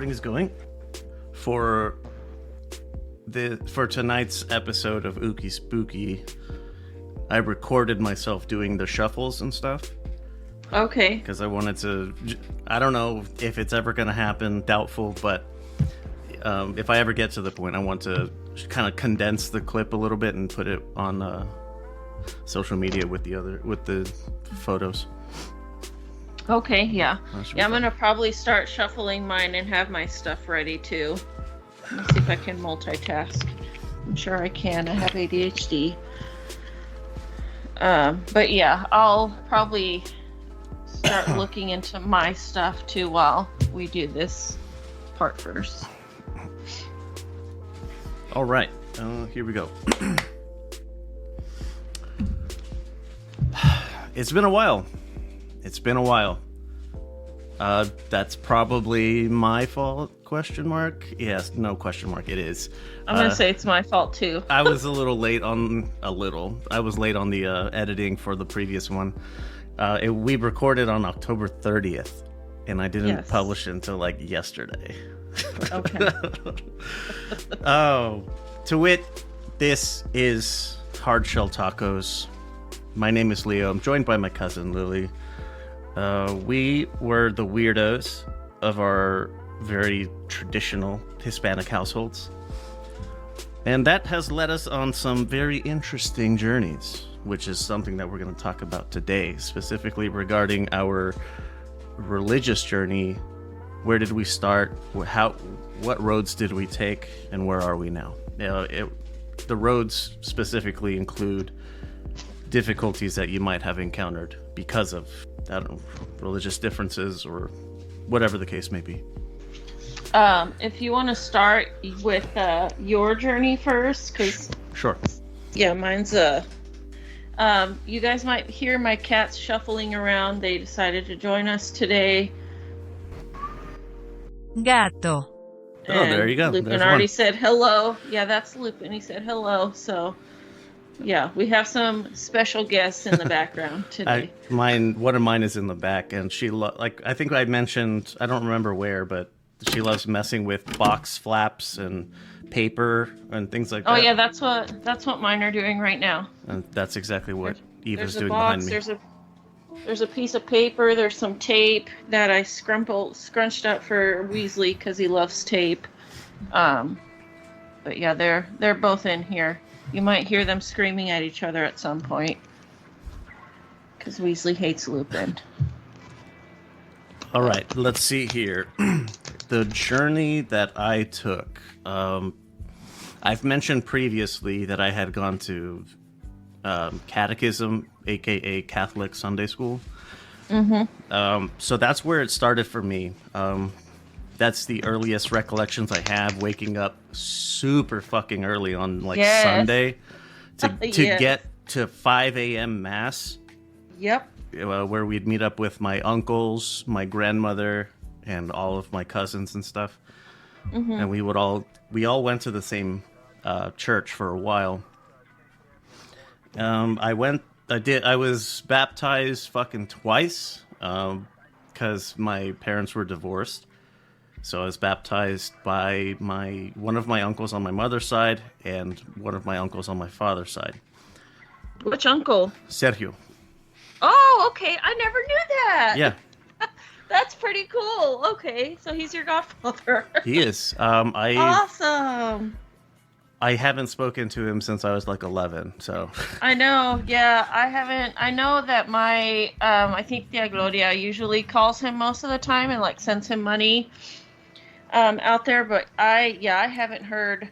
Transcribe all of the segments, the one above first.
recording is going for tonight's episode of Ookie Spooky. I recorded myself doing the shuffles and stuff. Okay. Because I wanted to. I don't know if it's ever going to happen. Doubtful, but if I ever get to the point, I want to kind of condense the clip a little bit and put it on social media with the photos. Okay, yeah. Yeah, I'm gonna probably start shuffling mine and have my stuff ready too. Let me see if I can multitask. I'm sure I can. I have ADHD. But yeah, I'll probably start looking into my stuff too while we do this part first. All right, here we go. It's been a while. That's probably my fault, ? Yes, no question mark, it is. I'm going to say it's my fault too. I was I was late on the editing for the previous one. We recorded on October 30th, and I didn't publish it until like yesterday. Okay. Oh, to wit, this is Hard Shell Tacos. My name is Leo. I'm joined by my cousin Lily. We were the weirdos of our very traditional Hispanic households. And that has led us on some very interesting journeys, which is something that we're going to talk about today, specifically regarding our religious journey. Where did we start? What roads did we take? And where are we now? The roads specifically include difficulties that you might have encountered because of, I don't know, religious differences or whatever the case may be. If you want to start with your journey first, because Sure. Yeah, mine's you guys might hear my cats shuffling around. They decided to join us today. Gato. Oh, there you go. Lupin already said hello. Yeah, that's Lupin. He said hello. So, yeah, we have some special guests in the background today. One of mine is in the back, and she I think I mentioned, I don't remember where, but she loves messing with box flaps and paper and things like that. Oh yeah, that's what mine are doing right now. And that's exactly what Eva's there's doing a box, behind me. There's a piece of paper. There's some tape that I scrunched up for Weasley because he loves tape. But yeah, they're both in here. You might hear them screaming at each other at some point because Weasley hates Lupin. All right, let's see here. The journey that I took. I've mentioned previously that I had gone to catechism, aka Catholic Sunday school. Mm-hmm. So that's where it started for me. That's the earliest recollections I have, waking up super fucking early on Sunday to get to 5 a.m. mass. Yep. Where we'd meet up with my uncles, my grandmother, and all of my cousins and stuff. Mm-hmm. And we all went to the same church for a while. I was baptized fucking twice because my parents were divorced. So I was baptized by one of my uncles on my mother's side and one of my uncles on my father's side. Which uncle? Sergio. Oh, okay. I never knew that. Yeah. That's pretty cool. Okay, so he's your godfather. He is. Awesome. I haven't spoken to him since I was like 11, so. I know, yeah, I haven't. I know that my, I think Tia Gloria usually calls him most of the time and like sends him money out there, but I haven't heard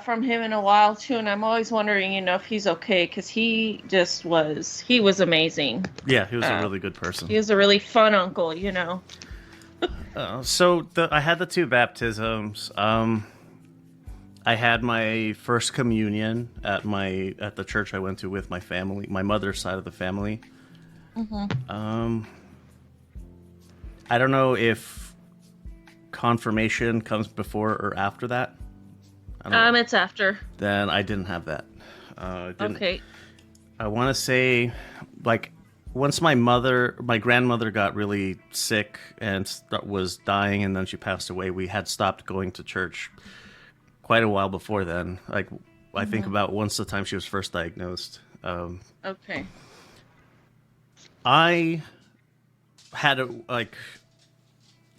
from him in a while too, and I'm always wondering, if he's okay, because he was amazing. Yeah, he was a really good person. He was a really fun uncle, So I had the two baptisms. I had my first communion at the church I went to with my family, my mother's side of the family. Mm-hmm. I don't know if confirmation comes before or after that. It's after. Then I didn't have that. Okay. I want to say, like, once my grandmother got really sick and was dying, and then she passed away, we had stopped going to church quite a while before then. Like, I think about once the time she was first diagnosed. Okay. I had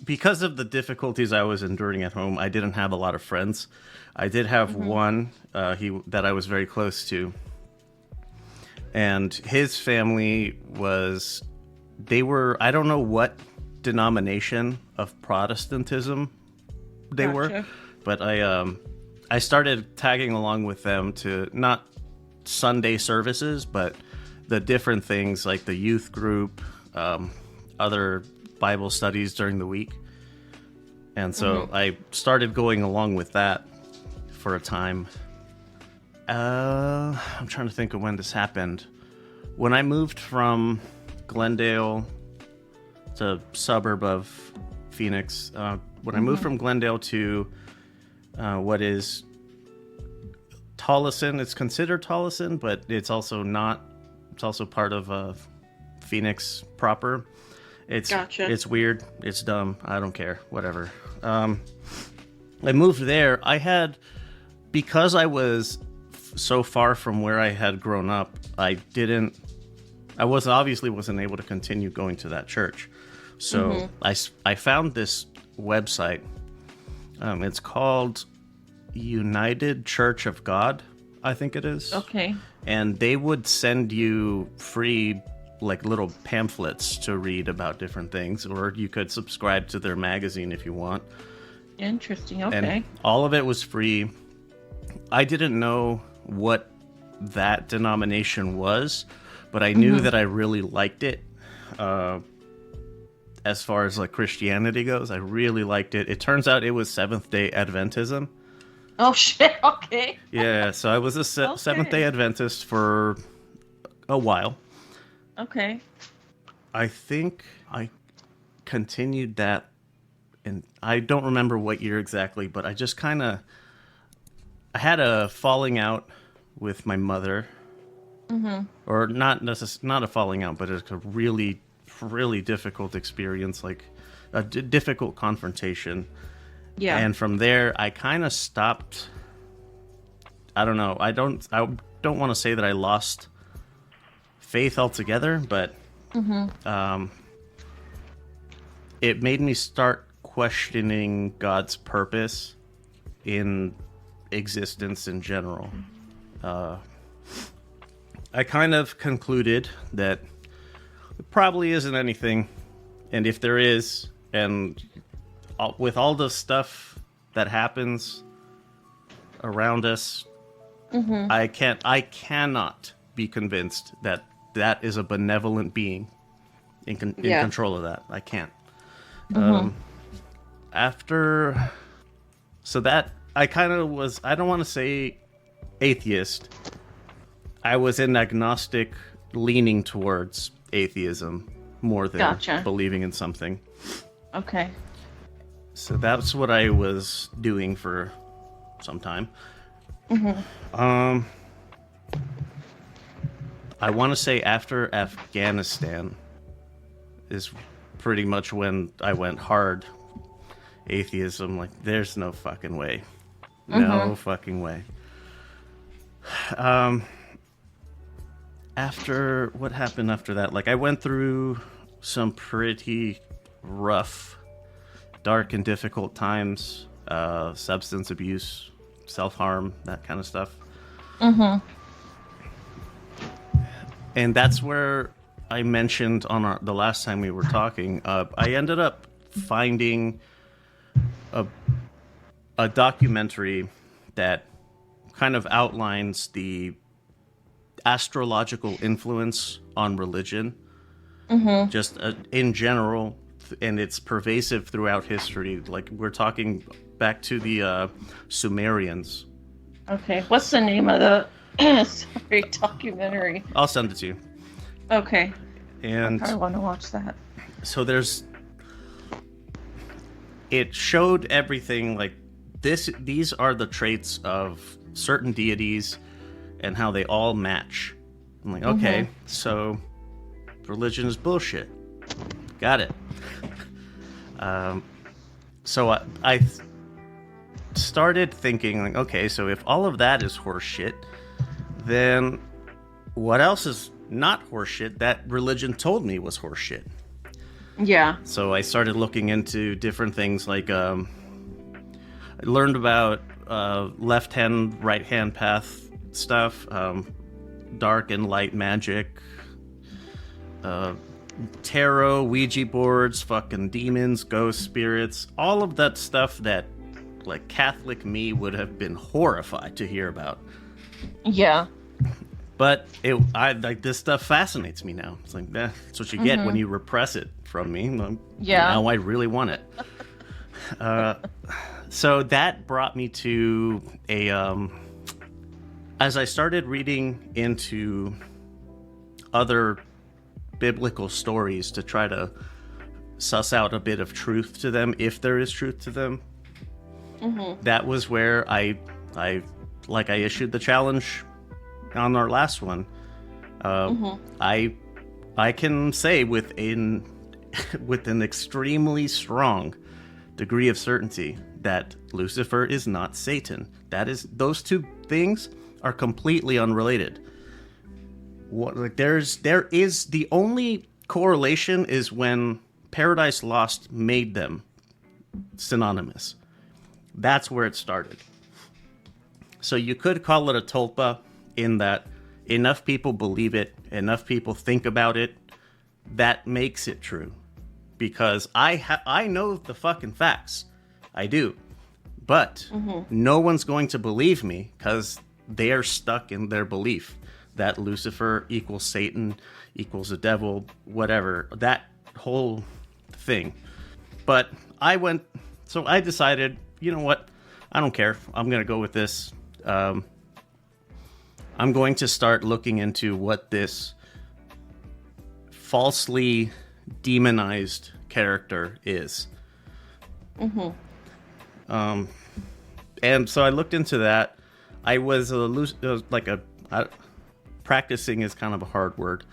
because of the difficulties I was enduring at home, I didn't have a lot of friends. I did have one that I was very close to, and his family I don't know what denomination of Protestantism they were, but I started tagging along with them to not Sunday services, but the different things like the youth group, other Bible studies during the week. And so I started going along with that for a time. I'm trying to think of when this happened. When I moved from Glendale, it's a suburb of Phoenix. When I moved from Glendale to what is Tolleson, it's considered Tolleson, but it's also not. It's also part of Phoenix proper. It's weird. It's dumb. I don't care. Whatever. I moved there. Because I was so far from where I had grown up, I wasn't able to continue going to that church. So I found this website. It's called United Church of God, I think it is. Okay. And they would send you free, like, little pamphlets to read about different things, or you could subscribe to their magazine if you want. Interesting. Okay. And all of it was free. I didn't know what that denomination was, but I knew that I really liked it. As far as like Christianity goes, I really liked it. It turns out it was Seventh-day Adventism. Oh shit! Okay. Yeah, so I was a Seventh-day Adventist for a while. Okay. I think I continued that, and I don't remember what year exactly, but I just I had a falling out with my mother, or not a falling out, but it's a really, really difficult experience, like a difficult confrontation. Yeah. And from there, I kind of stopped. I don't know. I don't want to say that I lost faith altogether, but it made me start questioning God's purpose in existence in general. I kind of concluded that it probably isn't anything, and if there is, and with all the stuff that happens around us, I cannot be convinced that that is a benevolent being in control of that. I can't. So that I kind of was, I don't want to say atheist. I was an agnostic leaning towards atheism more than believing in something. Okay. So that's what I was doing for some time. I want to say after Afghanistan is pretty much when I went hard atheism. Like, there's no fucking way. No fucking way. What happened after that? Like, I went through some pretty rough, dark and difficult times, substance abuse, self-harm, that kind of stuff. And that's where I mentioned on the last time we were talking, I ended up finding a documentary that kind of outlines the astrological influence on religion, just in general, and it's pervasive throughout history. Like, we're talking back to the Sumerians. Okay, what's the name of the documentary? I'll send it to you. Okay. And I want to watch that. So it showed everything, like these are the traits of certain deities and how they all match. I'm like, okay, so religion is bullshit. Got it. So I started thinking, like, okay, so if all of that is horseshit, then what else is not horseshit that religion told me was horseshit? Yeah. So I started looking into different things, like I learned about left-hand, right-hand path stuff, dark and light magic, tarot, Ouija boards, fucking demons, ghost spirits, all of that stuff that, like, Catholic me would have been horrified to hear about. Yeah. But this stuff fascinates me now. It's like, that's what you get when you repress it from me. Yeah. Now I really want it. So that brought me to as I started reading into other biblical stories to try to suss out a bit of truth to them, if there is truth to them, that was where I issued the challenge on our last one. I can say with an extremely strong degree of certainty that Lucifer is not Satan. Those two things are completely unrelated. There is the only correlation is when Paradise Lost made them synonymous. That's where it started. So you could call it a tulpa, in that enough people believe it, enough people think about it, that makes it true. Because I know the fucking facts. I do. But no one's going to believe me because they are stuck in their belief that Lucifer equals Satan, equals the devil, whatever. That whole thing. But I decided, you know what? I don't care. I'm going to go with this. I'm going to start looking into what this falsely demonized character is. And so I looked into that. I was practicing is kind of a hard word,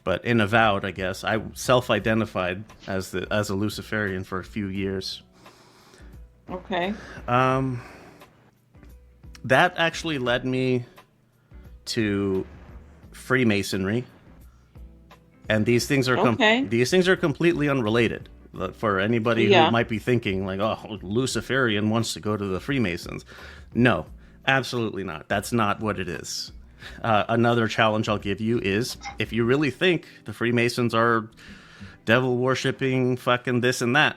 but in avowed, I guess, I self-identified as a Luciferian for a few years. Okay. That actually led me to Freemasonry, and these things are completely unrelated. For anybody who might be thinking, like, oh, Luciferian wants to go to the Freemasons. No, absolutely not. That's not what it is. Another challenge I'll give you is, if you really think the Freemasons are devil-worshipping fucking this and that,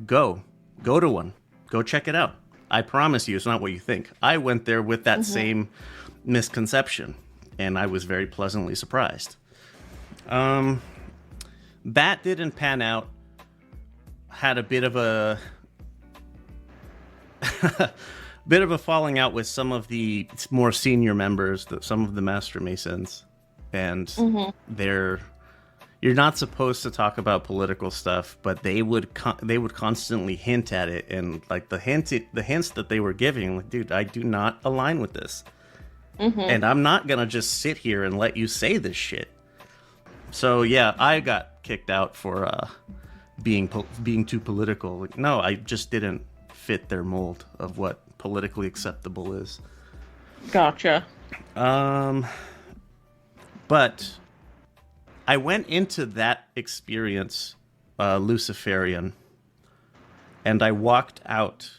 go to one. Go check it out. I promise you it's not what you think. I went there with that same misconception, and I was very pleasantly surprised. That didn't pan out. Had a bit of a falling out with some of the more senior members, some of the Master Masons, and you're not supposed to talk about political stuff, but they would constantly hint at it, and like the hints that they were giving, like, dude, I do not align with this, and I'm not gonna just sit here and let you say this shit. So yeah, I got kicked out for being too political. Like, no, I just didn't fit their mold of what politically acceptable is. Gotcha. But I went into that experience Luciferian, and I walked out.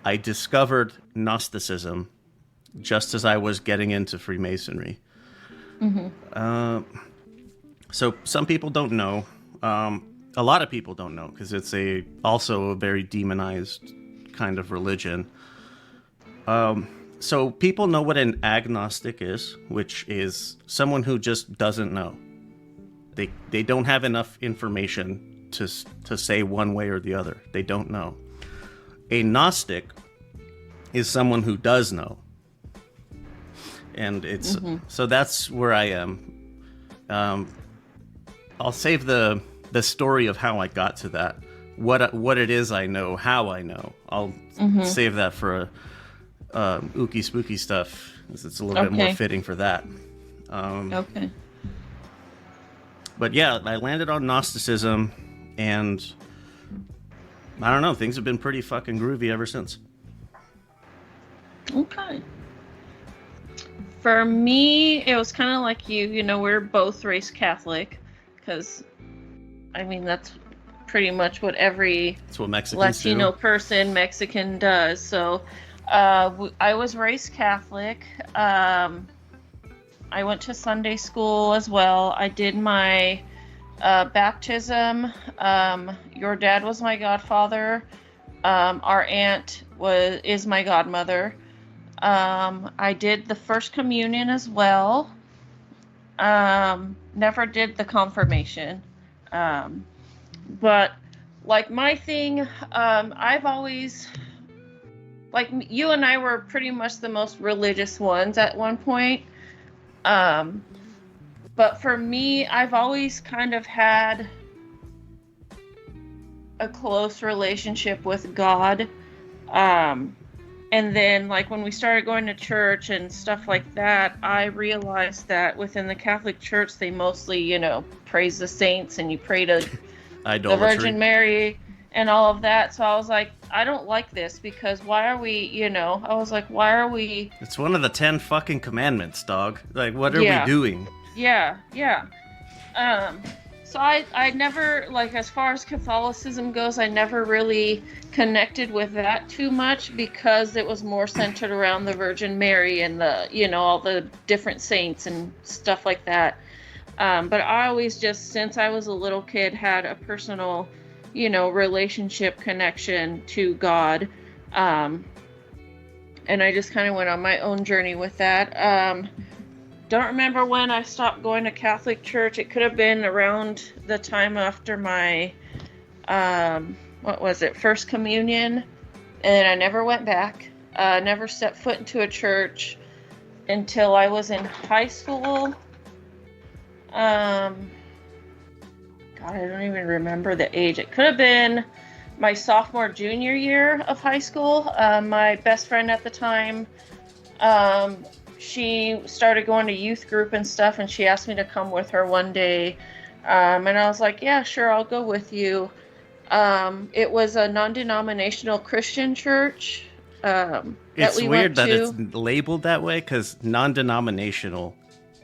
I discovered Gnosticism just as I was getting into Freemasonry. So some people don't know. A lot of people don't know, because it's also a very demonized kind of religion. So people know what an agnostic is, which is someone who just doesn't know. They don't have enough information to say one way or the other. They don't know. A Gnostic is someone who does know. And it's so that's where I am. I'll save the story of how I got to that. What it is I know, how I know. I'll save that for ooky spooky stuff. It's a little bit more fitting for that. Okay. But yeah, I landed on Gnosticism, and I don't know, things have been pretty fucking groovy ever since. Okay. For me, it was kind of like you. You know, we're both raised Catholic, because, I mean, that's pretty much what every That's what Mexicans Latino do. person, Mexican, does. So, I was raised Catholic. I went to Sunday school as well. I did my baptism. Your dad was my godfather. Our aunt is my godmother. I did the first communion as well. Never did the confirmation. But like my thing, I've always, like, you and I were pretty much the most religious ones at one point. But for me, I've always kind of had a close relationship with God. And then, like, when we started going to church and stuff like that, I realized that within the Catholic Church, they mostly, you know, praise the saints and you pray to the Virgin Mary and all of that. So I was like, I don't like this, because why are we, you know, I was like, why are we... It's one of the 10 fucking commandments, dog. Like, what are we doing? Yeah. So I never, like, as far as Catholicism goes, I never really connected with that too much, because it was more centered around the Virgin Mary and the, you know, all the different saints and stuff like that. But I always just, since I was a little kid, had a personal, you know, relationship connection to God. And I just kind of went on my own journey with that. Don't remember when I stopped going to Catholic church. It could have been around the time after my, first communion. And I never went back. Never stepped foot into a church until I was in high school. God, I don't even remember the age. It could have been my sophomore, junior year of high school. My best friend at the time, she started going to youth group and stuff, and she asked me to come with her one day. And I was like, yeah, sure, I'll go with you. It was a non-denominational Christian church. It's weird that it's labeled that way, because non-denominational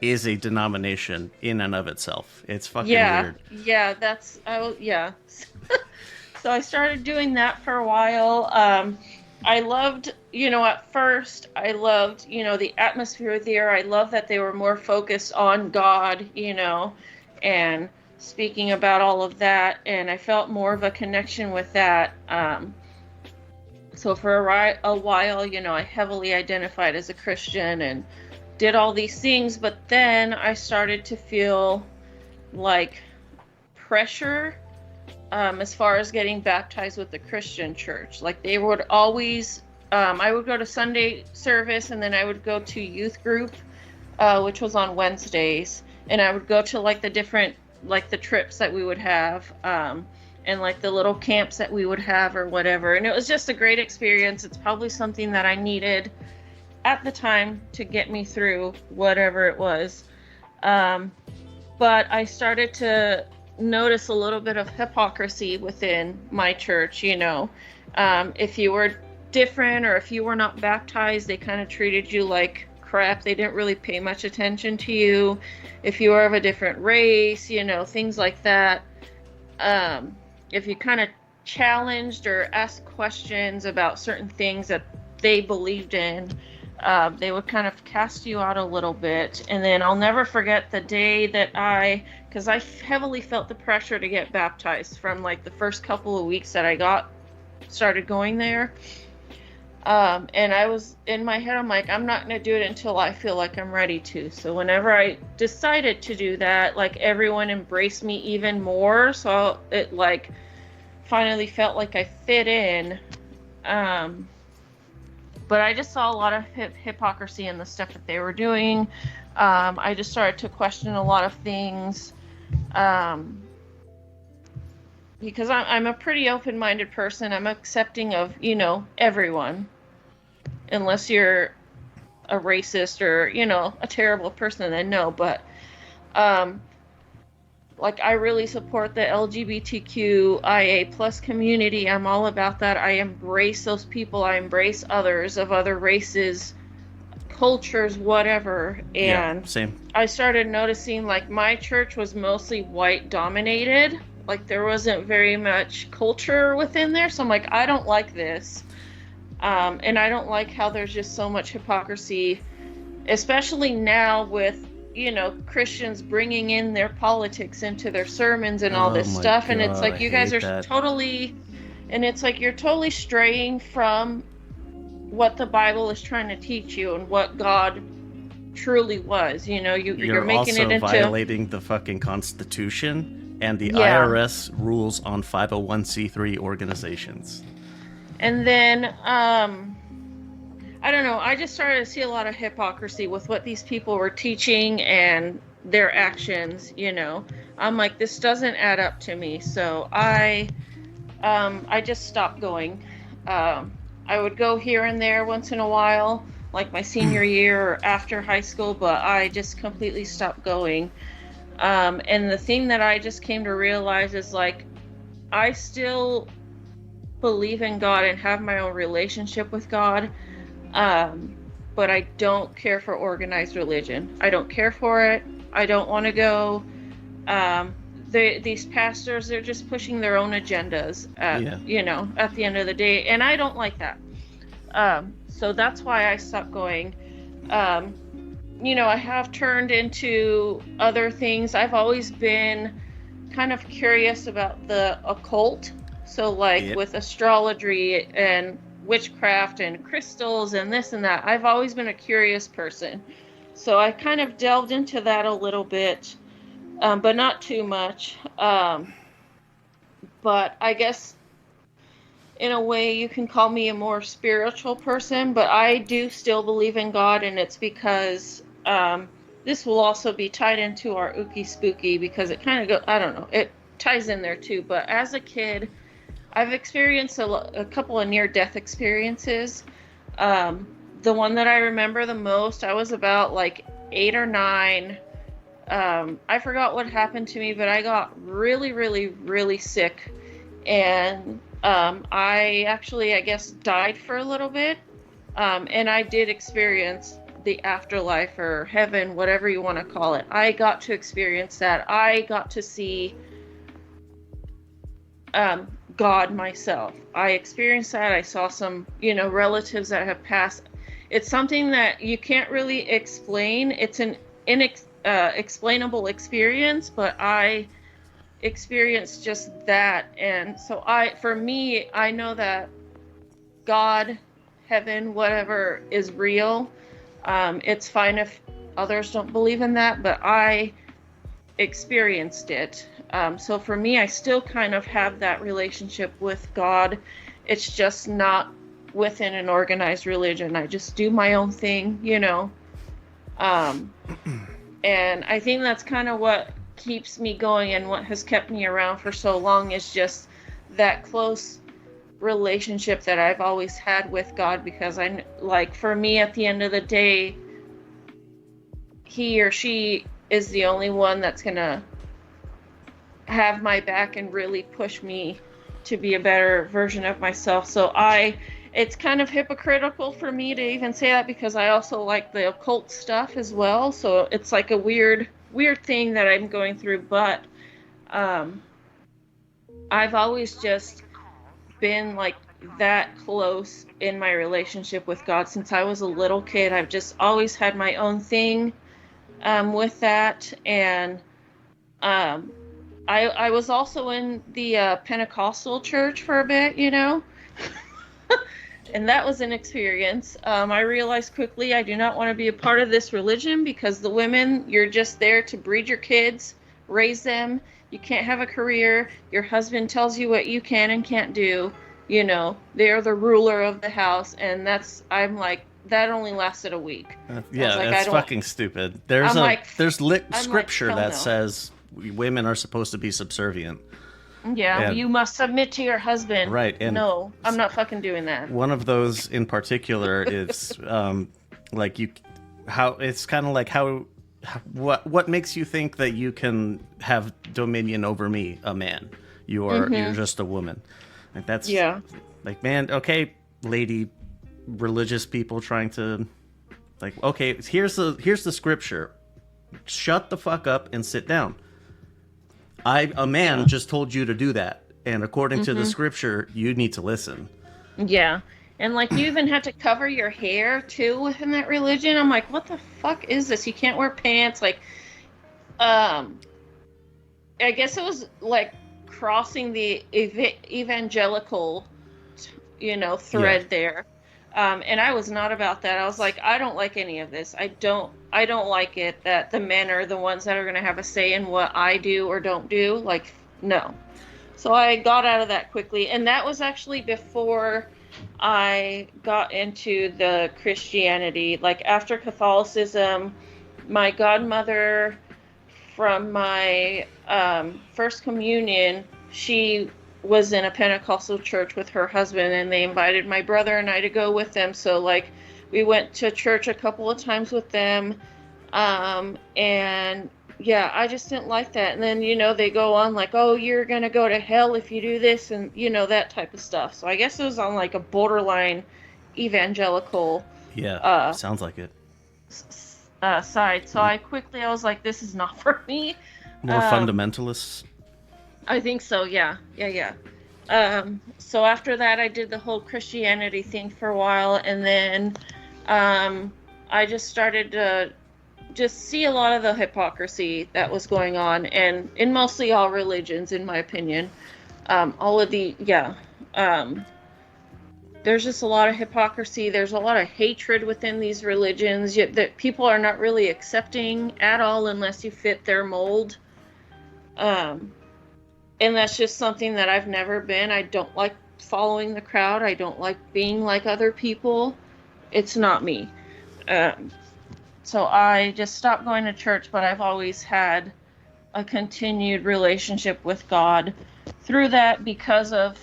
is a denomination in and of itself. It's fucking weird. Yeah, yeah. So I started doing that for a while. I loved, you know, at first, I loved, you know, the atmosphere there. I loved that they were more focused on God, you know, and speaking about all of that. And I felt more of a connection with that. So for a while, you know, I heavily identified as a Christian and did all these things. But then I started to feel like pressure as far as getting baptized with the Christian church. Like, they would always, I would go to Sunday service, and then I would go to youth group, which was on Wednesdays, and I would go to, like, the different, like, the trips that we would have, and, like, the little camps that we would have or whatever. And it was just a great experience. It's probably something that I needed at the time to get me through whatever it was. But I started to notice a little bit of hypocrisy within my church, you know. If you were different, or if you were not baptized, they kind of treated you like crap. They didn't really pay much attention to you. If you were of a different race, you know, things like that. If you kind of challenged or asked questions about certain things that they believed in, they would kind of cast you out a little bit. And then I'll never forget the day that because I heavily felt the pressure to get baptized from, like, the first couple of weeks that I started going there. And I was, in my head, I'm like, I'm not going to do it until I feel like I'm ready to. So whenever I decided to do that, like, everyone embraced me even more. So it, like, finally felt like I fit in. But I just saw a lot of hypocrisy in the stuff that they were doing. I just started to question a lot of things. Because I'm a pretty open-minded person. I'm accepting of, you know, everyone. Unless you're a racist or, you know, a terrible person, then no. But Like, I really support the LGBTQIA plus community. I'm all about that. I embrace those people. I embrace others of other races, cultures, whatever. Yeah, And same. I started noticing, like, my church was mostly white dominated. Like, there wasn't very much culture within there. So I'm like, I don't like this. And I don't like how there's just so much hypocrisy, especially now with, Christians bringing in their politics into their sermons and all this stuff. And it's like, you guys are totally, and it's like, you're totally straying from what the Bible is trying to teach you and what God truly was. You're making also it into violating the fucking Constitution and the IRS rules on 501c3 organizations. And then, I don't know, I just started to see a lot of hypocrisy with what these people were teaching and their actions, I'm like, this doesn't add up to me. So I just stopped going. I would go here and there once in a while, like my senior year or after high school, but I just completely stopped going. And the thing that I just came to realize is, like, I still believe in God and have my own relationship with God, but I don't care for organized religion. I don't care for it. I don't want to go. These pastors, they're just pushing their own agendas at the end of the day, and I don't like that. So that's why I stopped going. I have turned into other things. I've always been kind of curious about the occult. So, like, with astrology and witchcraft and crystals and this and that, I've always been a curious person. So I kind of delved into that a little bit, but not too much. But I guess in a way you can call me a more spiritual person, but I do still believe in God, and it's because this will also be tied into our Ookie Spooky, because it kind of I don't know, it ties in there too. But as a kid, I've experienced a couple of near-death experiences. The one that I remember the most, I was about like 8 or 9. I forgot what happened to me, but I got really, really, really sick. And I actually, I guess, died for a little bit. And I did experience the afterlife, or heaven, whatever you want to call it. I got to experience that. I got to see God myself. I experienced that. I saw some, relatives that have passed. It's something that you can't really explain. It's an inexplainable experience, but I experienced just that. And so for me, I know that God, heaven, whatever is real. It's fine if others don't believe in that, but I experienced it. So for me, I still kind of have that relationship with God. It's just not within an organized religion. I just do my own thing, and I think that's kind of what keeps me going, and what has kept me around for so long is just that close relationship that I've always had with God, because for me, at the end of the day, he or she is the only one that's gonna have my back and really push me to be a better version of myself. So it's kind of hypocritical for me to even say that, because I also like the occult stuff as well. So it's like a weird thing that I'm going through, but I've always just been like that close in my relationship with God since I was a little kid. I've just always had my own thing with that. And I was also in the Pentecostal church for a bit, and that was an experience. I realized quickly I do not want to be a part of this religion, because the women, you're just there to breed your kids, raise them. You can't have a career. Your husband tells you what you can and can't do. They're the ruler of the house, and I'm like, that only lasted a week. That's fucking stupid. There's scripture that says women are supposed to be subservient. Yeah, you must submit to your husband. Right. And no, I'm not fucking doing that. One of those in particular is it's kind of like how what makes you think that you can have dominion over me, a man? You're just a woman. Like that's Yeah. like, man, okay, lady religious people trying to like, okay, here's the scripture. Shut the fuck up and sit down. A man Yeah. just told you to do that, and according to the scripture, you need to listen. Yeah. And like you even had to cover your hair too within that religion. I'm like, what the fuck is this? You can't wear pants. Like, um, I guess it was like crossing the evangelical, thread there. And I was not about that. I was like, I don't like any of this. I don't like it that the men are the ones that are going to have a say in what I do or don't do. Like, no. So I got out of that quickly. And that was actually before I got into the Christianity. Like, after Catholicism, my godmother from my first communion, she was in a Pentecostal church with her husband, and they invited my brother and I to go with them. So, like, we went to church a couple of times with them. And yeah, I just didn't like that. And then, they go on like, oh, you're going to go to hell if you do this, and, that type of stuff. So I guess it was on like a borderline evangelical Yeah, sounds like it. side. So I was like, this is not for me. More fundamentalists. I think so, yeah. So after that, I did the whole Christianity thing for a while, and then I just started to just see a lot of the hypocrisy that was going on, and in mostly all religions, in my opinion. There's just a lot of hypocrisy. There's a lot of hatred within these religions that people are not really accepting at all unless you fit their mold. And that's just something that I've never been. I don't like following the crowd. I don't like being like other people. It's not me. So I just stopped going to church, but I've always had a continued relationship with God through that because of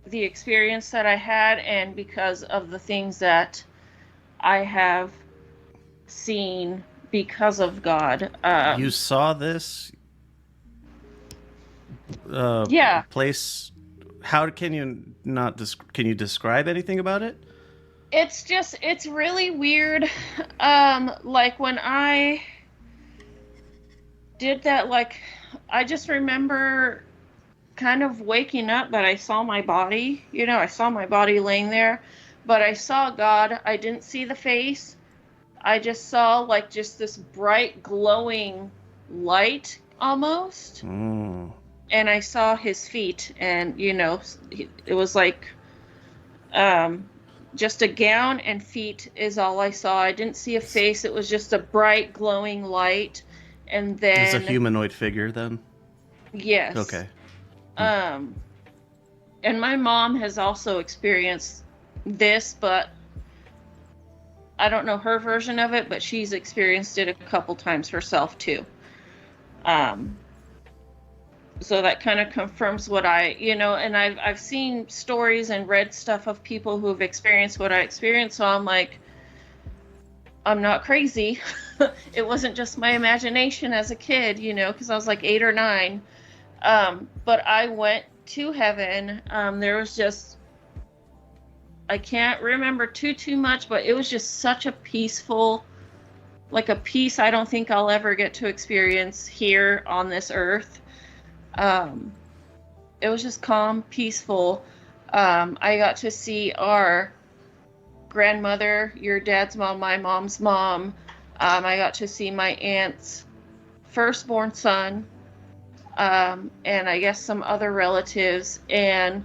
the experience that I had and because of the things that I have seen because of God. You saw this Yeah. place. How can you not can you describe anything about it? It's really weird. Like when I did that, like I just remember kind of waking up, but I saw my body, I saw my body laying there, but I saw God. I didn't see the face. I just saw like just this bright glowing light almost. And I saw his feet, and it was like just a gown and feet is all I saw. I didn't see a face. It was just a bright glowing light. And then it's a humanoid figure then? Yes. Okay. And my mom has also experienced this, but I don't know her version of it, but she's experienced it a couple times herself too. So that kind of confirms what and I've seen stories and read stuff of people who have experienced what I experienced. So I'm like, I'm not crazy. It wasn't just my imagination as a kid, because I was like 8 or 9. But I went to heaven. There was just, I can't remember too much, but it was just such a peaceful, like a peace I don't think I'll ever get to experience here on this earth. It was just calm, peaceful. I got to see our grandmother, your dad's mom, my mom's mom. I got to see my aunt's firstborn son, and I guess some other relatives. And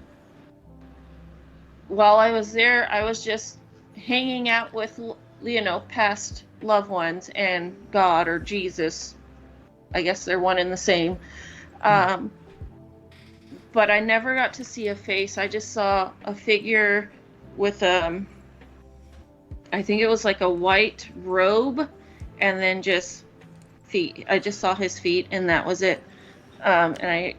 while I was there, I was just hanging out with, past loved ones and God or Jesus. I guess they're one and the same. But I never got to see a face. I just saw a figure with I think it was like a white robe, and then just feet. I just saw his feet, and that was it. And I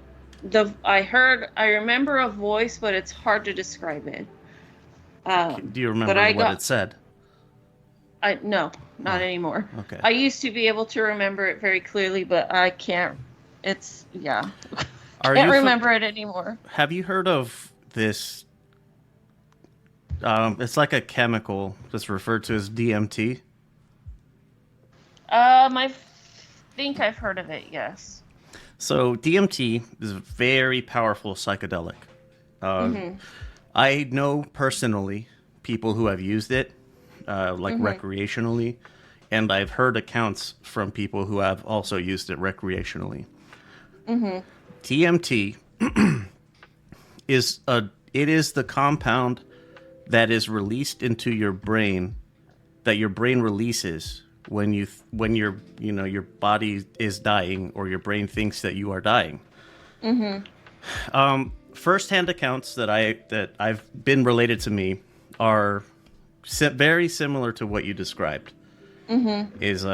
remember a voice, but it's hard to describe it. Do you remember what it said? No, not Oh, anymore. okay. I used to be able to remember it very clearly, but I can't. It's yeah, Are can't you? remember it anymore. Have you heard of this? It's like a chemical that's referred to as DMT. I think I've heard of it. Yes. So DMT is a very powerful psychedelic. Uh, Mhm. I know personally people who have used it, like Mhm. recreationally, and I've heard accounts from people who have also used it recreationally. Mhm. DMT is it is the compound that is released into your brain, that your brain releases when your body is dying or your brain thinks that you are dying. Mhm. First-hand accounts that I've been related to me are very similar to what you described. Mhm. Is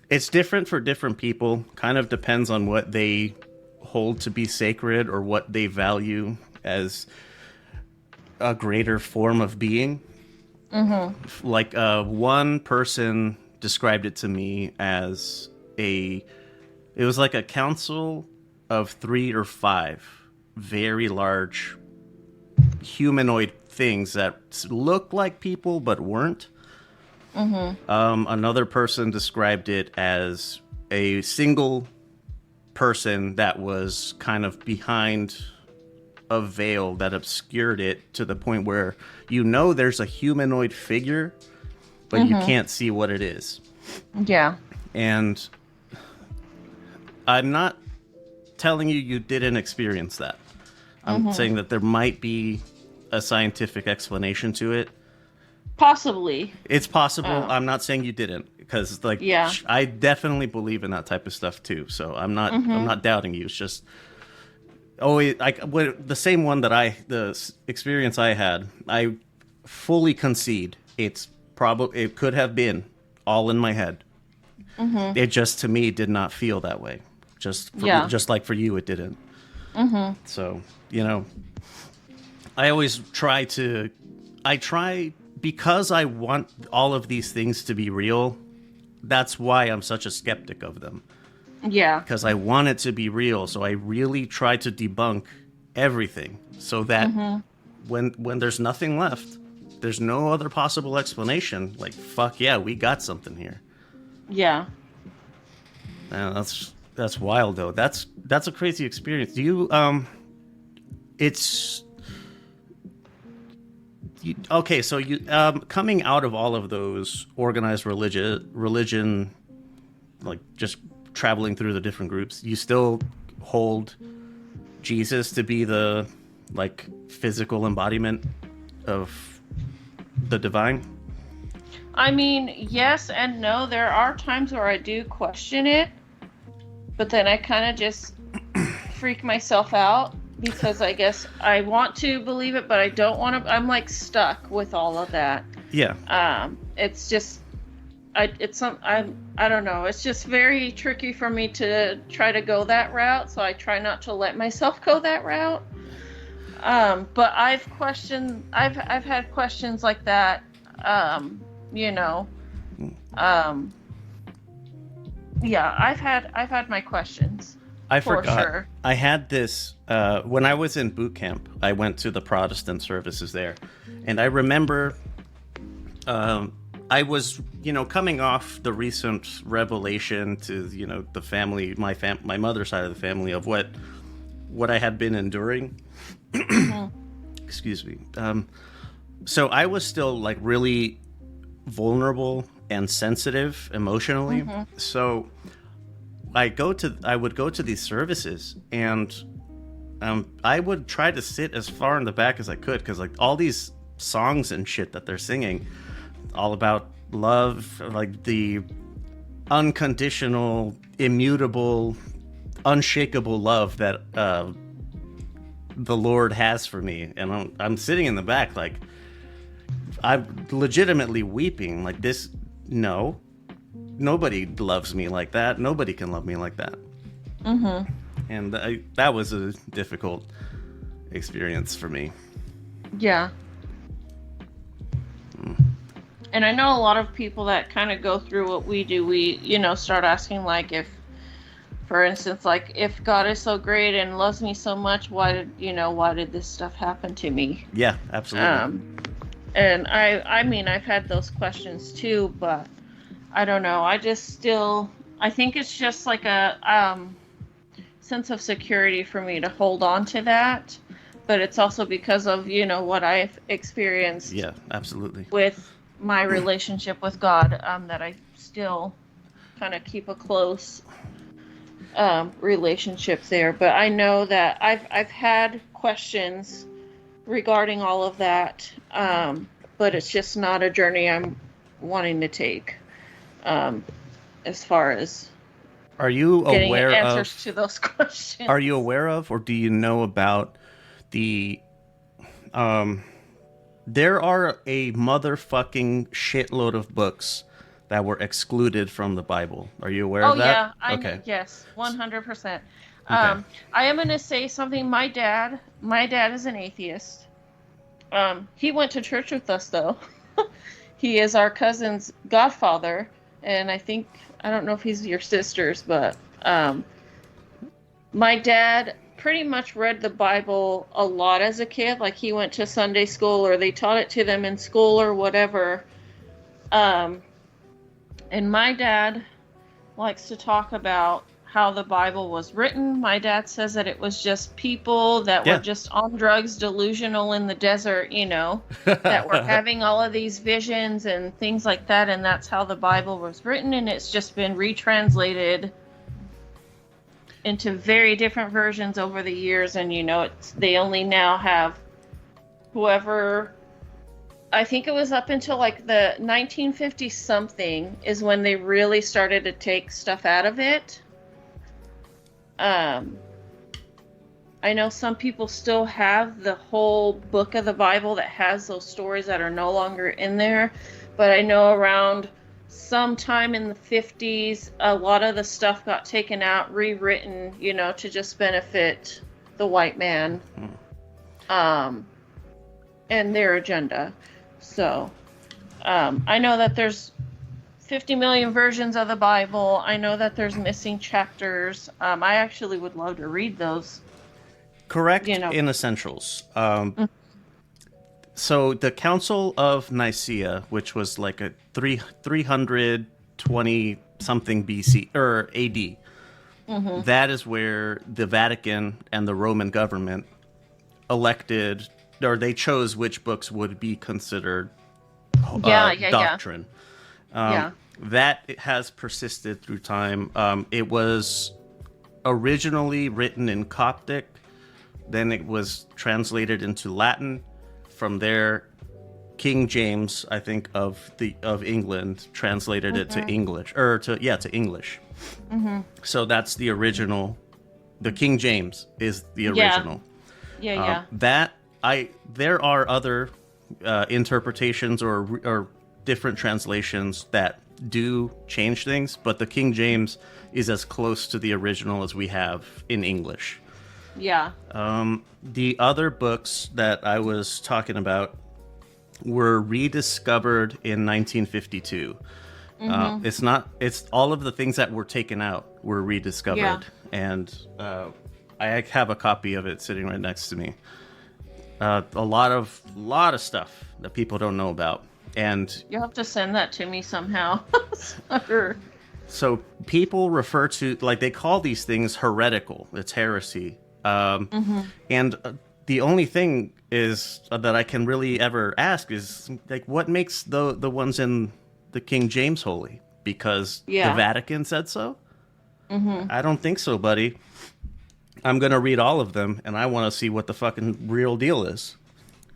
It's different for different people. Kind of depends on what they hold to be sacred or what they value as a greater form of being. Mhm. Like one person described it to me as it was like a council of 3 or 5 very large humanoid things that looked like people but weren't. Mhm. Another person described it as a single person that was kind of behind a veil that obscured it to the point where there's a humanoid figure, but you Mhm. can't see what it is. Yeah. And I'm not telling you didn't experience that. I'm Mhm. saying that there might be a scientific explanation to it. Possibly. It's possible. Oh. I'm not saying you didn't, because like Yeah. I definitely believe in that type of stuff too. So I'm Mhm. not doubting you. It's just always like the same one that experience I had. I fully concede it could have been all in my head. Mhm. It just to me did not feel that way. Yeah. Just like for you, it didn't. Mhm. So I always try because I want all of these things to be real. That's why I'm such a skeptic of them, Yeah. because I want it to be real. So I really try to debunk everything so that Mhm. when there's nothing left, there's no other possible explanation. Like, fuck yeah, we got something here. Yeah. Man, that's wild though. That's a crazy experience. Do you it's okay, so you coming out of all of those organized religion, like just traveling through the different groups, you still hold Jesus to be the like physical embodiment of the divine? I mean, yes and no. There are times where I do question it, but then I kind of just freak myself out because I guess I want to believe it, but I don't want to. I'm like stuck with all of that. Yeah. It's just, I don't know. It's just very tricky for me to try to go that route, so I try not to let myself go that route. But I've had questions like that. You know, um, yeah, I've had my questions I for forgot. sure. I had this when I was in boot camp. I went to the Protestant services there, and I remember I was, coming off the recent revelation to, the family, my mother's side of the family, of what I had been enduring. Mhm. Excuse me. So I was still like really vulnerable and sensitive emotionally. Mhm. So I would go to these services, and I would try to sit as far in the back as I could, because like all these songs and shit that they're singing, all about love, like the unconditional, immutable, unshakable love that the Lord has for me, and I'm sitting in the back like I'm legitimately weeping, like this. No, nobody loves me like that. Nobody can love me like that. Mhm. And that was a difficult experience for me. Yeah. And I know a lot of people that kind of go through what we do, we, start asking, like, if, for instance, like, if God is so great and loves me so much, why did this stuff happen to me? Yeah, absolutely. And I mean, I've had those questions too, but I don't know. I think it's just like a sense of security for me to hold on to that. But it's also because of, what I've experienced. Yeah, absolutely. With my relationship with God, that I still kind of keep a close relationship there. But I know that I've had questions regarding all of that, but it's just not a journey I'm wanting to take, as far as Are you getting aware answers to those questions. Are you aware of, or do you know about the there are a motherfucking shitload of books that were excluded from the Bible. Are you aware of that? Yeah, Okay. yes, 100%. Okay. I am going to say something. My dad is an atheist. He went to church with us, though. He is our cousin's godfather, and I don't know if he's your sister's, but my dad pretty much read the Bible a lot as a kid. Like, he went to Sunday school, or they taught it to them in school or whatever. And my dad likes to talk about how the Bible was written. My dad says that it was just people that were just on drugs, delusional in the desert, that were having all of these visions and things like that, and that's how the Bible was written, and it's just been retranslated into very different versions over the years, and they only now have whoever. I think it was up until like the 1950 something is when they really started to take stuff out of it. I know some people still have the whole book of the Bible that has those stories that are no longer in there, but I know around sometime in the 50s, a lot of the stuff got taken out, rewritten, to just benefit the white man, and their agenda. So, I know that there's 50 million versions of the Bible. I know that there's missing chapters. I actually would love to read those. Correct in essentials. So the Council of Nicaea, which was like a 320 something BC or AD, that is where the Vatican and the Roman government elected, or they chose which books would be considered doctrine. That has persisted through time. It was originally written in Coptic, then it was translated into Latin. From there, King James, I think, of England, translated it to English, to English. So that's the original. The King James is the original. There are other interpretations or different translations that do change things, but the King James is as close to the original as we have in English. Yeah. The other books that I was talking about were rediscovered in 1952. It's all of the things that were taken out were rediscovered. And I have a copy of it sitting right next to me. A lot of stuff that people don't know about. And you'll have to send that to me somehow. So people refer to, like, they call these things heretical. It's heresy. And the only thing is that I can really ever ask is, like, what makes the ones in the King James holy? Because the Vatican said so? I don't think so, buddy. I'm going to read all of them, and I want to see what the fucking real deal is.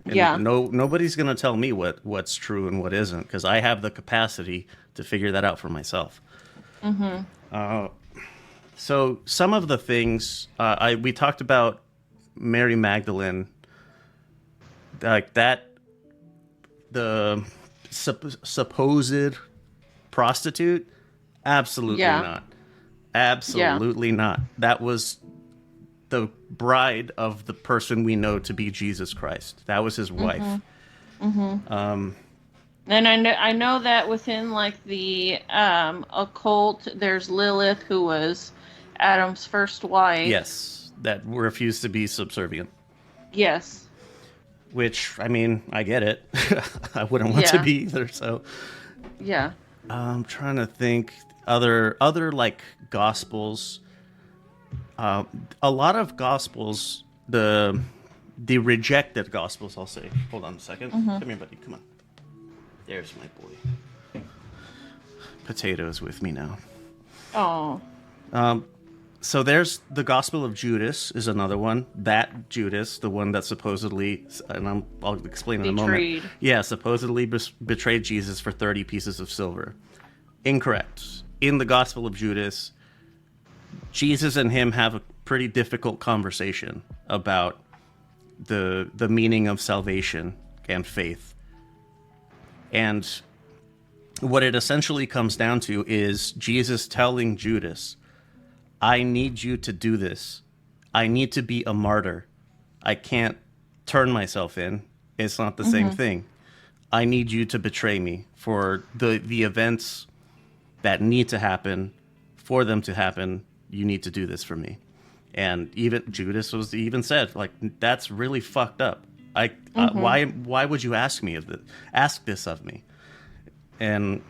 And nobody's going to tell me what's true and what isn't, because I have the capacity to figure that out for myself. So some of the things we talked about, Mary Magdalene, like that, the supposed prostitute, absolutely not. Absolutely not. That was the bride of the person we know to be Jesus Christ. That was his wife. And I know that within like the occult, there's Lilith, who was Adam's first wife. Yes, that refused to be subservient. Yes. Which, I mean, I get it. I wouldn't want to Yeah. be either. So Yeah. I'm trying to think other like gospels. A lot of gospels, the rejected gospels, I'll say. Hold on a 2nd. Come here, buddy. Come on. There's my boy. Potatoes with me now. Oh. So there's the Gospel of Judas is another one. That Judas, the one that supposedly, and I'll explain in a moment. Betrayed. Yeah, supposedly betrayed Jesus for 30 pieces of silver. Incorrect. In the Gospel of Judas, Jesus and him have a pretty difficult conversation about the meaning of salvation and faith. And what it essentially comes down to is Jesus telling Judas, I need you to do this. I need to be a martyr. I can't turn myself in. It's not the same thing. I need you to betray me for the events that need to happen. For them to happen, you need to do this for me. And even Judas even said, like, that's really fucked up. Why would you ask this of me? And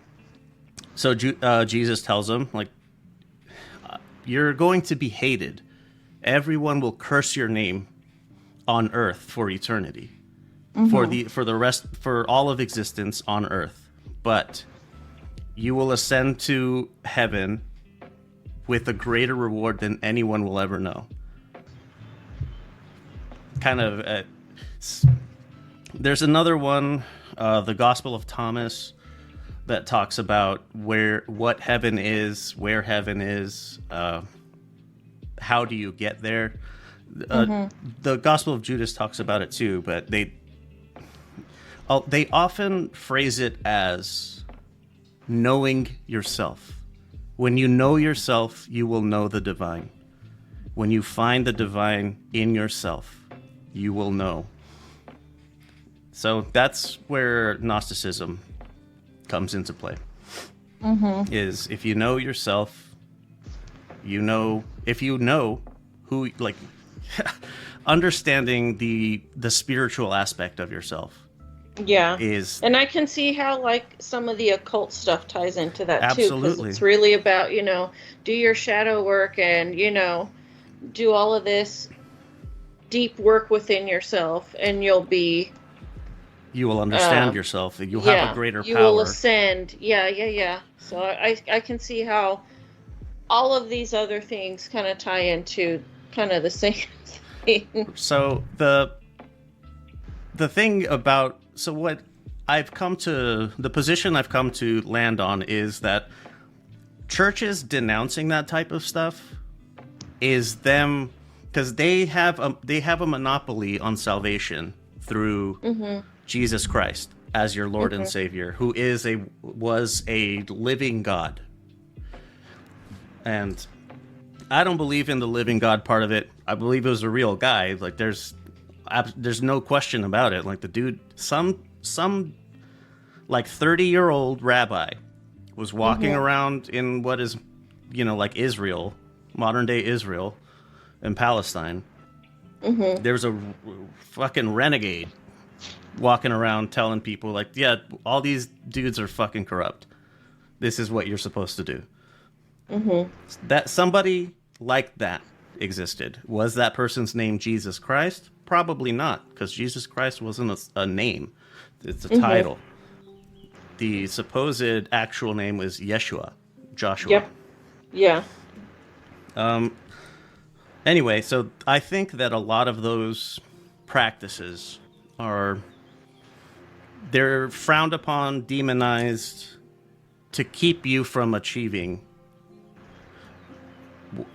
so Jesus tells him, like, you're going to be hated. Everyone will curse your name on earth for eternity, for all of existence on earth. But you will ascend to heaven with a greater reward than anyone will ever know. Kind of. There's another one, the Gospel of Thomas, that talks about what heaven is, where heaven is, how do you get there. The Gospel of Judas talks about it too, but they often phrase it as knowing yourself. When you know yourself, you will know the divine. When you find the divine in yourself, you will know. So that's where Gnosticism comes into play. Is if you know yourself, if you know who, like, understanding the spiritual aspect of yourself. Yeah. And I can see how, like, some of the occult stuff ties into that too. Absolutely. Because it's really about, do your shadow work and, do all of this deep work within yourself, and you will understand yourself. You'll have a greater power. You will ascend. Yeah. So I can see how all of these other things kind of tie into kind of the same thing. So the thing about, so what the position I've come to land on is that churches denouncing that type of stuff is them, because they have a monopoly on salvation through Jesus Christ as your Lord and Savior, who was a living God. And I don't believe in the living God part of it. I believe it was a real guy. Like, there's no question about it. Like, the dude, some like 30-year-old rabbi was walking around in what is, like Israel, modern day Israel and Palestine. There's a fucking renegade walking around telling people, like, yeah, all these dudes are fucking corrupt. This is what you're supposed to do. That somebody like that existed. Was that person's name Jesus Christ? Probably not, because Jesus Christ wasn't a name. It's a title. The supposed actual name was Joshua. Yep. Yeah. Anyway, so I think that a lot of those practices they're frowned upon, demonized, to keep you from achieving,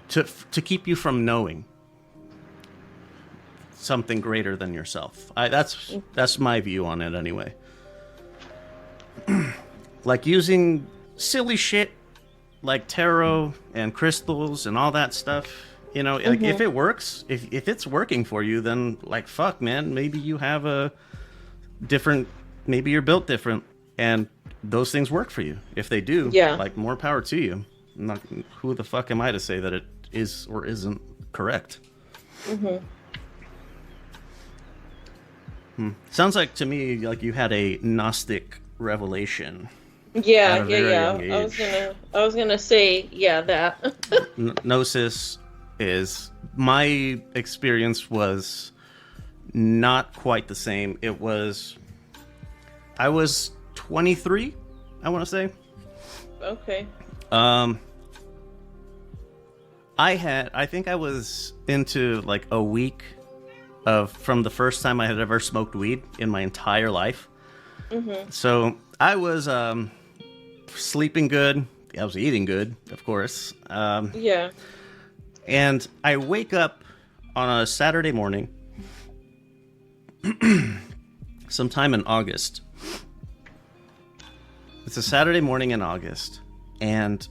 to keep you from knowing something greater than yourself. That's my view on it anyway. Like using silly shit like tarot and crystals and all that stuff, like, if it works, if it's working for you, then, like, fuck, man, maybe you have maybe you're built different. And those things work for you. If they do, like, more power to you. Not, who the fuck am I to say that it is or isn't correct? Sounds like to me like you had a Gnostic revelation. Yeah. I was gonna say, that. Gnosis is, my experience was not quite the same. I was 23, I want to say. Okay. I think I was into like a week from the first time I had ever smoked weed in my entire life. So I was sleeping good. I was eating good, of course. Yeah. And I wake up on a Saturday morning, sometime in August. It's a Saturday morning in August, and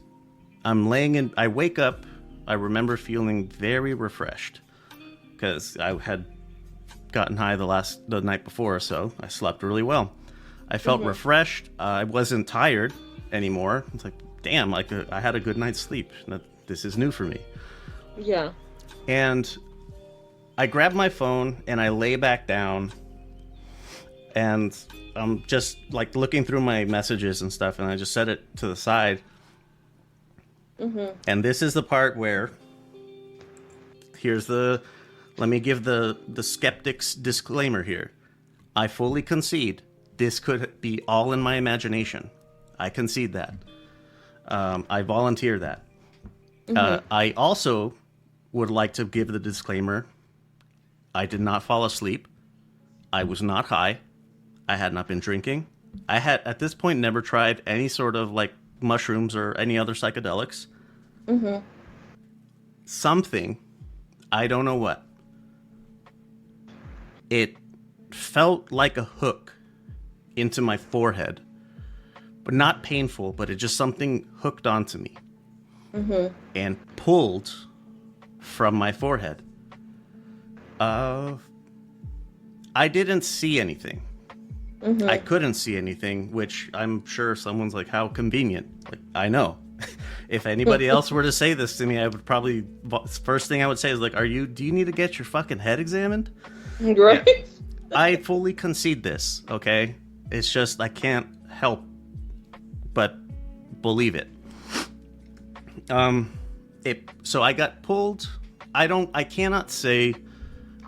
I wake up, I remember feeling very refreshed, because I had gotten high the night before, so I slept really well. I felt refreshed. I wasn't tired anymore. It's like, damn, like I had a good night's sleep. This is new for me. Yeah. And I grab my phone and I lay back down, and I'm just like looking through my messages and stuff, and I just set it to the side. And this is the part where let me give the skeptic's disclaimer here. I fully concede this could be all in my imagination. I concede that. I volunteer that. I also would like to give the disclaimer. I did not fall asleep. I was not high. I had not been drinking. I had, at this point, never tried any sort of like mushrooms or any other psychedelics. Something, I don't know what, it felt like a hook into my forehead, but not painful, but it just something hooked onto me and pulled from my forehead. I didn't see anything. I couldn't see anything, which I'm sure someone's like, how convenient. Like, I know. If anybody else were to say this to me, I would probably, first thing I would say is like, do you need to get your fucking head examined? Right. Yeah. I fully concede this, okay? It's just, I can't help but believe it. So I got pulled. I cannot say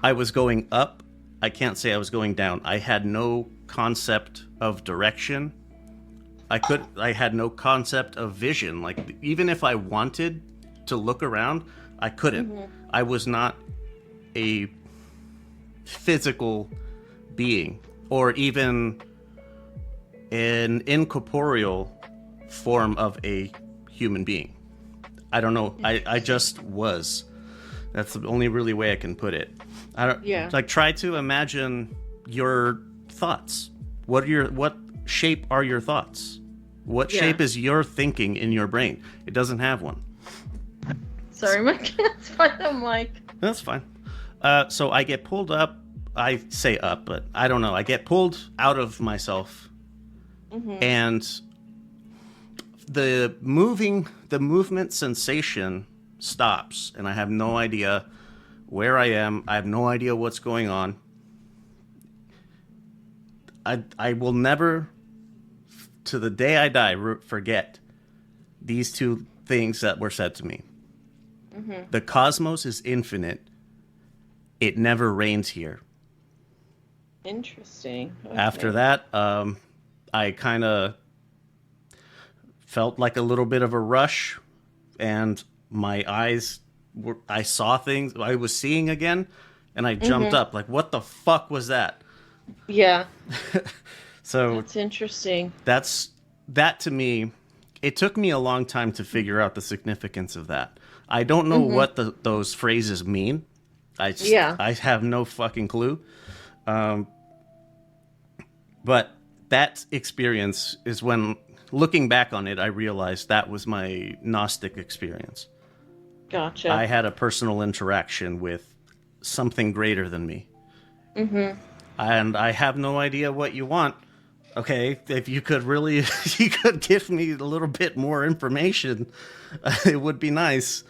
I was going up. I can't say I was going down. I had no concept of direction. I had no concept of vision. Like, even if I wanted to look around, I couldn't. I was not a physical being, or even an incorporeal form of a human being. I don't know. I just was. That's the only really way I can put it. Like, try to imagine your thoughts. What shape are your thoughts? What shape is your thinking in your brain? It doesn't have one. Sorry, my cat's fine. I'm like... That's fine. So I get pulled up. I say up, but I don't know. I get pulled out of myself. And the movement sensation stops, and I have no idea where I am. I have no idea what's going on. I will never, to the day I die, forget these two things that were said to me. The cosmos is infinite. It never rains here. Interesting. Okay. After that, I kind of felt like a little bit of a rush, and my eyes I saw things I was seeing again, and I jumped up like, what the fuck was that? Yeah. So that's interesting. That to me, it took me a long time to figure out the significance of that. I don't know what those phrases mean. I have no fucking clue. But that experience is when, looking back on it, I realized that was my Gnostic experience. Gotcha. I had a personal interaction with something greater than me. And I have no idea what you want. Okay, if you could really, you could give me a little bit more information, it would be nice.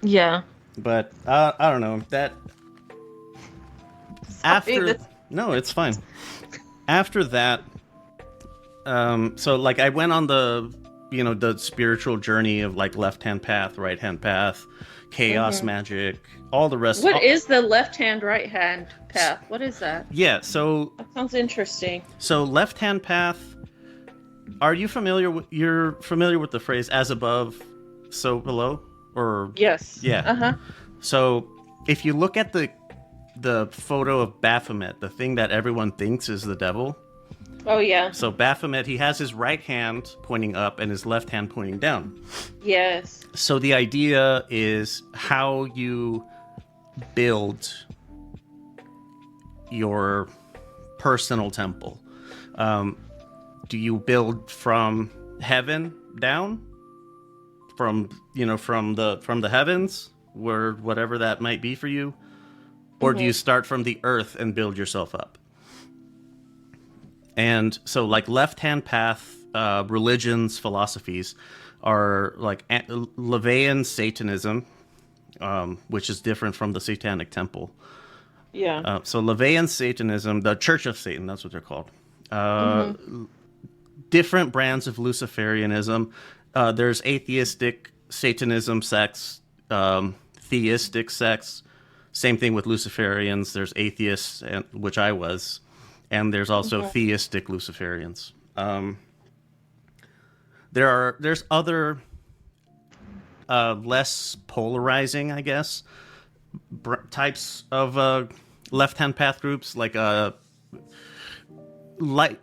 Yeah. But I don't know that Sorry, after. No, it's fine. After that, so like I went on the spiritual journey of like left hand path, right hand path, chaos magic, all the rest. What is the left hand, right hand path? What is that? Yeah, so That sounds interesting. so left hand path. Are you familiar with the phrase "as above, so below"? Or Yes. yeah. So if you look at the photo of Baphomet, the thing that everyone thinks is the devil. Oh yeah. So Baphomet, he has his right hand pointing up and his left hand pointing down. Yes. So the idea is how you build your personal temple. Do you build from heaven down? From the heavens, where whatever that might be for you? Or do you start from the earth and build yourself up? And so like left-hand path religions, philosophies are like Levian Satanism, which is different from the Satanic Temple. Yeah. So Levian Satanism, the Church of Satan, that's what they're called. Different brands of Luciferianism. There's atheistic Satanism sects, theistic sects. Same thing with Luciferians. There's atheists, which I was, and there's also theistic Luciferians. There's other less polarizing, I guess, types of left-hand path groups, like light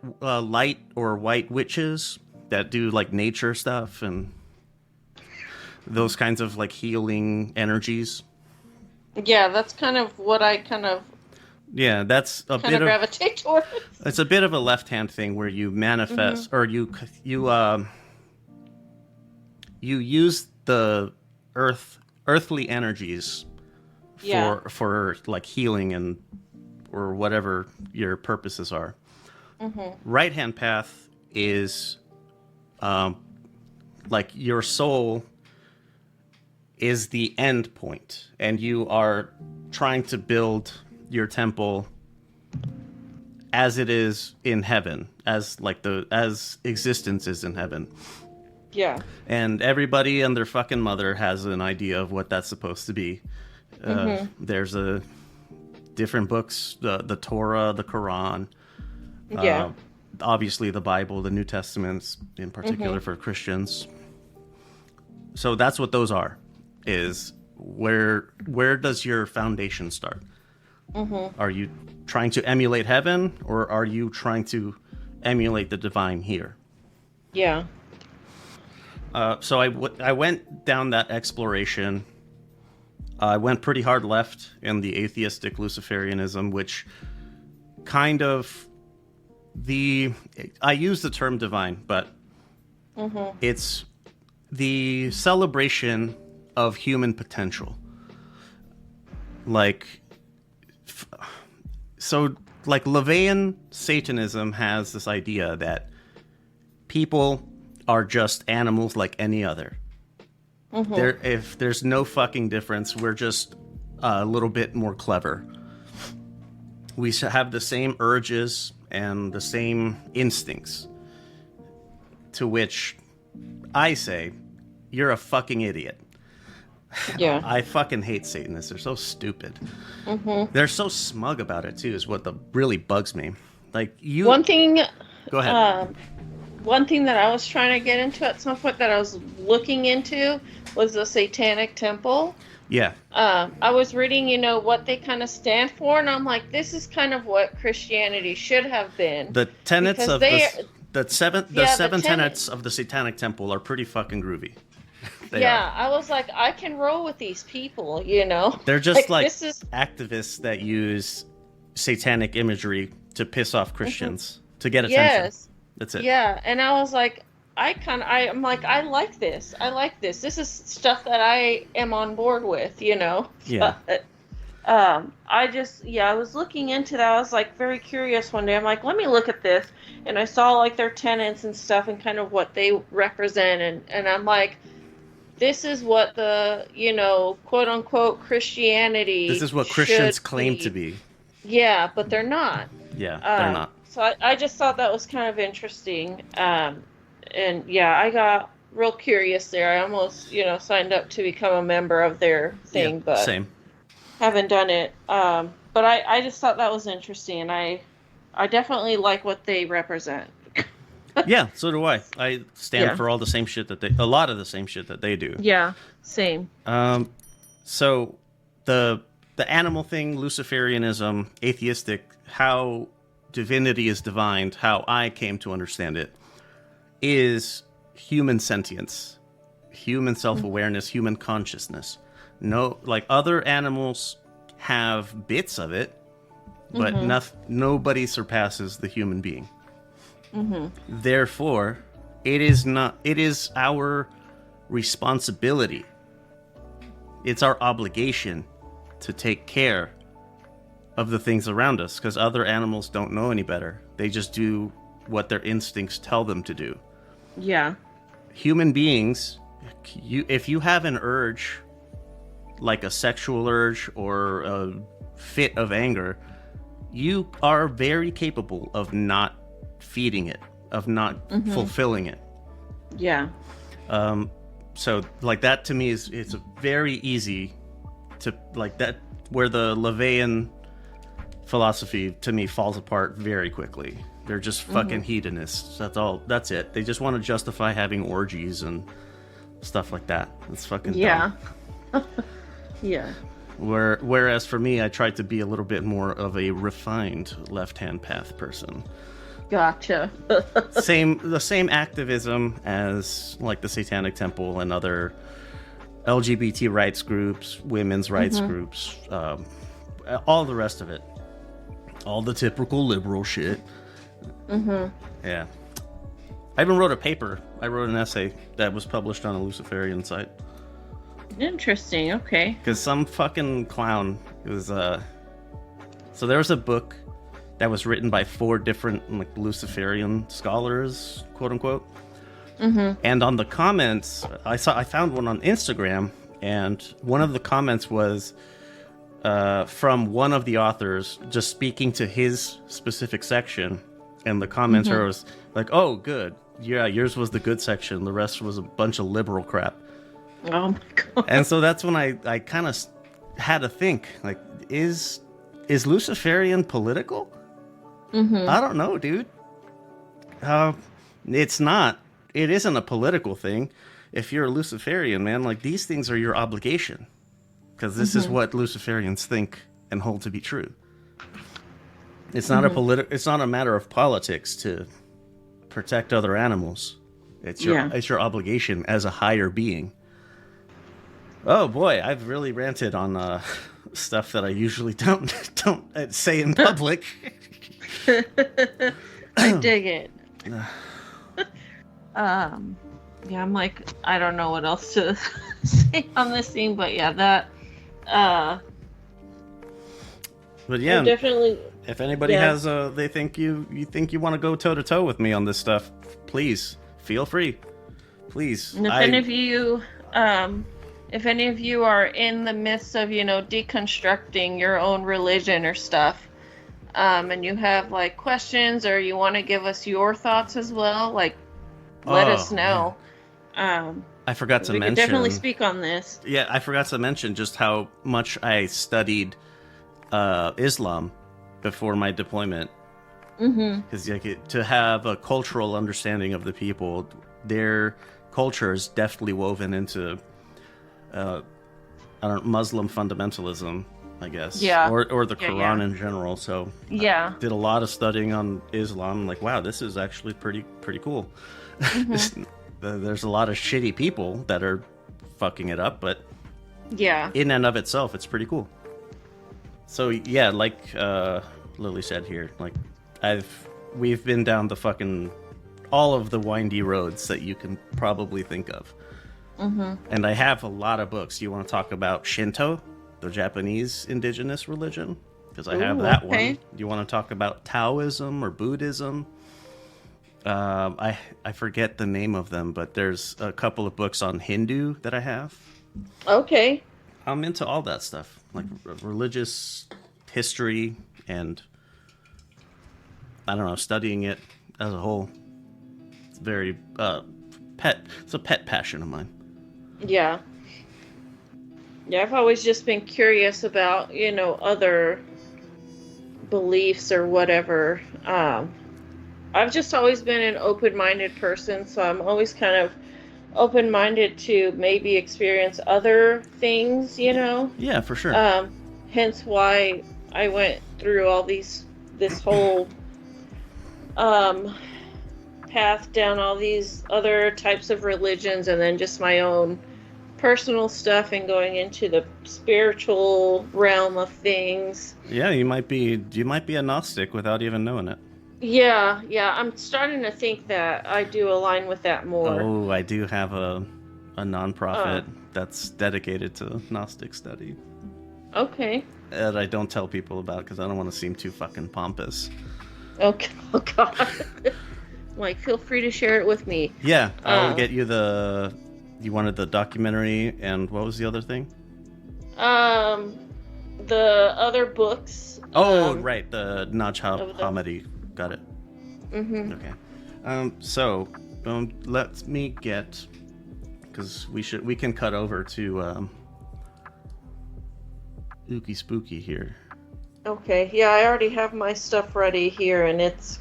or white witches that do like nature stuff and those kinds of like healing energies. Yeah, that's kind of what I kind of that's a bit of gravitate towards. It's a bit of a left-hand thing where you manifest or you use the earthly energies for like healing and or whatever your purposes are. Right-hand path is like your soul is the end point, and you are trying to build your temple as it is in heaven, as existence is in heaven. Yeah. And everybody and their fucking mother has an idea of what that's supposed to be. There's different books, the Torah, the Quran. Obviously the Bible, the New Testaments in particular for Christians. So that's what those are. Is where does your foundation start? Are you trying to emulate heaven, or are you trying to emulate the divine here? Yeah. So I went down that exploration. I went pretty hard left in the atheistic Luciferianism, which kind of I use the term divine, but it's the celebration of human potential. Like Levian Satanism has this idea that people are just animals like any other. If there's no fucking difference, we're just a little bit more clever. We have the same urges and the same instincts. To which I say, you're a fucking idiot. Yeah. I fucking hate Satanists. They're so stupid. They're so smug about it too, is what really bugs me. Like you. One thing. Go ahead. One thing that I was trying to get into at some point that I was looking into was the Satanic Temple. Yeah. I was reading, what they kind of stand for, and I'm like, this is kind of what Christianity should have been. The tenets of the seven tenets of the Satanic Temple are pretty fucking groovy. I was like, I can roll with these people, They're just like activists that use satanic imagery to piss off Christians to get attention. Yes. That's it. Yeah, and I was like, I'm like, I like this. This is stuff that I am on board with, Yeah. I was looking into that. I was like very curious one day. I'm like, let me look at this, and I saw like their tenets and stuff and kind of what they represent, and I'm like, this is what the, quote unquote This Christianity is what should Christians claim be. to be. Yeah, but they're not. Yeah, they're not. So I just thought that was kind of interesting. And yeah, I got real curious there. I almost, signed up to become a member of their thing, Yeah, but same. haven't done it. But I just thought that was interesting, and I definitely like what they represent. Yeah, so do I. I stand Yeah. for all the same shit a lot of the same shit that they do. Yeah, same. So the animal thing, Luciferianism, atheistic, how divinity is divined, how I came to understand it, is human sentience, human self-awareness, human consciousness. No, like other animals have bits of it, but nobody surpasses the human being. Therefore, it is our responsibility. It's our obligation to take care of the things around us, because other animals don't know any better. They just do what their instincts tell them to do. Yeah. Human beings, if you have an urge, like a sexual urge or a fit of anger, you are very capable of not feeding it, of not fulfilling it. Yeah. So like that to me it's very easy to like that, where the Levian philosophy to me falls apart very quickly. They're just fucking hedonists. That's it. They just want to justify having orgies and stuff like that. It's fucking Yeah. dumb. Yeah. Whereas for me, I tried to be a little bit more of a refined left-hand path person. Gotcha. The same activism as like the Satanic Temple and other LGBT rights groups, women's rights groups, all the rest of it, all the typical liberal shit. Yeah, I even wrote a paper. I wrote an essay that was published on a Luciferian site. Interesting. Okay. Because some fucking clown, it was so there was a book that was written by 4 different like Luciferian scholars, quote unquote. And on the comments, I found one on Instagram, and one of the comments was from one of the authors just speaking to his specific section, and the commenter was like, "Oh, good, yeah, yours was the good section. The rest was a bunch of liberal crap." Oh my god. And so that's when I kind of had to think, like, is Luciferian political? I don't know, dude. It's not. It isn't a political thing. If you're a Luciferian, man, like, these things are your obligation, because this is what Luciferians think and hold to be true. It's not It's not a matter of politics to protect other animals. It's your obligation as a higher being. Oh boy, I've really ranted on stuff that I usually don't say in public. I dig it. Yeah, I'm like, I don't know what else to say on this thing, but yeah, that. But yeah, definitely. if anybody has they think you want to go toe to toe with me on this stuff, please feel free. Please. And if any of you are in the midst of, deconstructing your own religion or stuff, and you have like questions, or you want to give us your thoughts as well, like, let us know. I forgot to mention. We can definitely speak on this. Yeah, I forgot to mention just how much I studied Islam before my deployment. Because to have a cultural understanding of the people, their culture is definitely woven into Muslim fundamentalism, I guess. Yeah. Or the Quran in general. So I did a lot of studying on Islam. Like, wow, this is actually pretty cool. There's a lot of shitty people that are fucking it up, but in and of itself, it's pretty cool. So yeah, like Lily said here, like we've been down the fucking all of the windy roads that you can probably think of. And I have a lot of books. You want to talk about Shinto? the Japanese indigenous religion, because I have Ooh, that okay. one. Do you want to talk about Taoism or Buddhism? I forget the name of them, but there's a couple of books on Hindu that I have. Okay. I'm into all that stuff, like religious history and I don't know, studying it as a whole. It's very It's a pet passion of mine. Yeah. Yeah, I've always just been curious about, other beliefs or whatever. I've just always been an open-minded person, so I'm always kind of open-minded to maybe experience other things. Yeah, for sure. Hence why I went through this whole um, path down all these other types of religions, and then just my own personal stuff and going into the spiritual realm of things. Yeah, you might be a Gnostic without even knowing it. Yeah, I'm starting to think that I do align with that more. Oh, I do have a nonprofit that's dedicated to Gnostic study. Okay. That I don't tell people about because I don't want to seem too fucking pompous. Okay. Oh God. Like, feel free to share it with me. Yeah, I'll get you the. You wanted the documentary, and what was the other thing? The other books. Oh, right, the Naj Hamadi. Got it. Mm-hmm. Okay. So, let me get, because we can cut over to Ookie Spooky here. Okay. Yeah, I already have my stuff ready here, and it's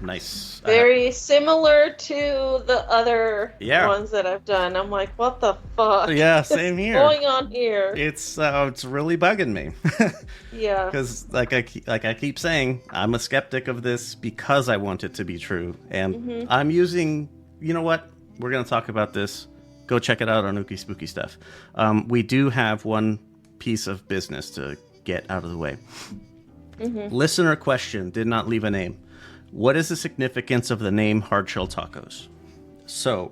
nice. Very similar to the other Yeah. ones that I've done. I'm like, what the fuck? Yeah, same here. What's going on here? It's really bugging me. Yeah. Because like I keep saying, I'm a skeptic of this because I want it to be true, and I'm using. You know what? We're gonna talk about this. Go check it out on Ookie Spooky Stuff. We do have one piece of business to get out of the way. Listener question did not leave a name. What is the significance of the name Hardshell Tacos? So,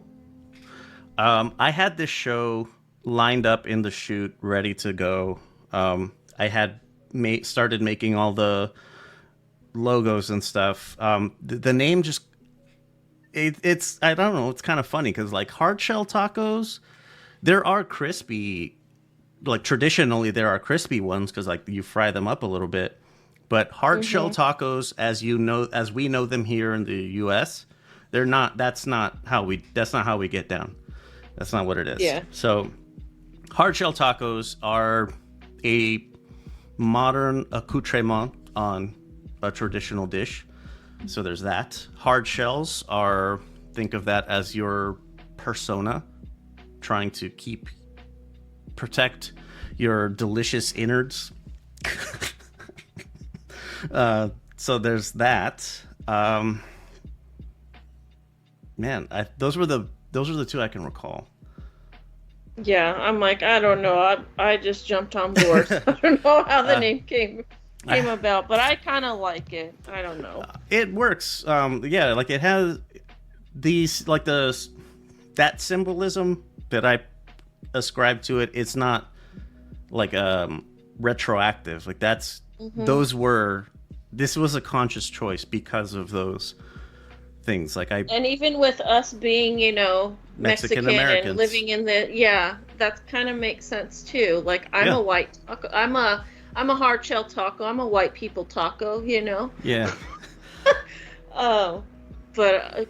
I had this show lined up in the shoot, ready to go. I had started making all the logos and stuff. The name just, it's I don't know, it's kind of funny because like Hardshell Tacos, there are crispy, like traditionally there are crispy ones because like you fry them up a little bit. But hard shell tacos, as we know them here in the U.S., they're not. That's not how we get down. That's not what it is. Yeah. So, hard shell tacos are a modern accoutrement on a traditional dish. So there's that. Hard shells are, think of that as your persona, trying to protect your delicious innards. So there's that. Man, those were the two I can recall. Yeah, I'm like, I don't know. I just jumped on board. I don't know how the name came about, but I kind of like it. I don't know. It works. Yeah, like it has these like that symbolism that I ascribe to it. It's not like retroactive. Like that's this was a conscious choice because of those things. Like and even with us being, Mexican and living in that kind of makes sense too. Like I'm a white taco. I'm a hard shell taco. I'm a white people taco. Yeah. But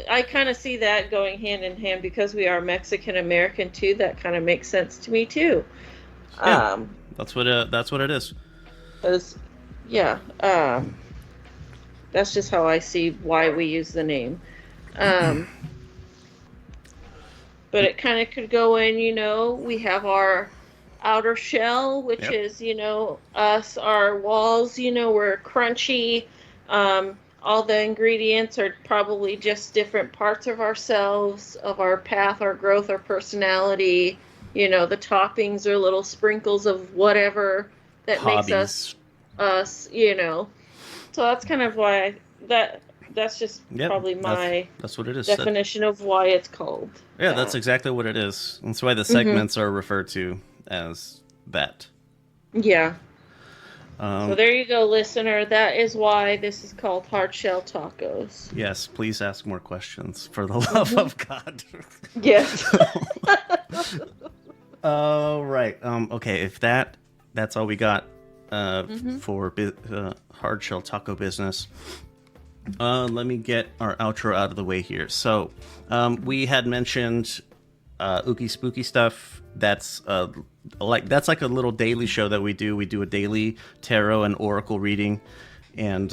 I kind of see that going hand in hand because we are Mexican American too. That kind of makes sense to me too. Yeah, that's what it is. That's just how I see why we use the name. But it kind of could go in, we have our outer shell, which is, us, our walls, we're crunchy. All the ingredients are probably just different parts of ourselves, of our path, our growth, our personality. The toppings are little sprinkles of whatever that Hobbies. makes us, So that's kind of why that's just probably my that's what it is. definition of why it's called. Yeah, that's exactly what it is. That's why the segments are referred to as that. Yeah. So Um, there you go, listener. That is why this is called hard shell tacos. yes, please ask more questions for the love Mm-hmm. of God. Yes. Right. Okay. If that's all we got Mm-hmm. for hard shell taco business. Let me get our outro out of the way here. So, we had mentioned Ookie Spooky Stuff. That's like a little daily show that we do. We do a daily tarot and oracle reading, and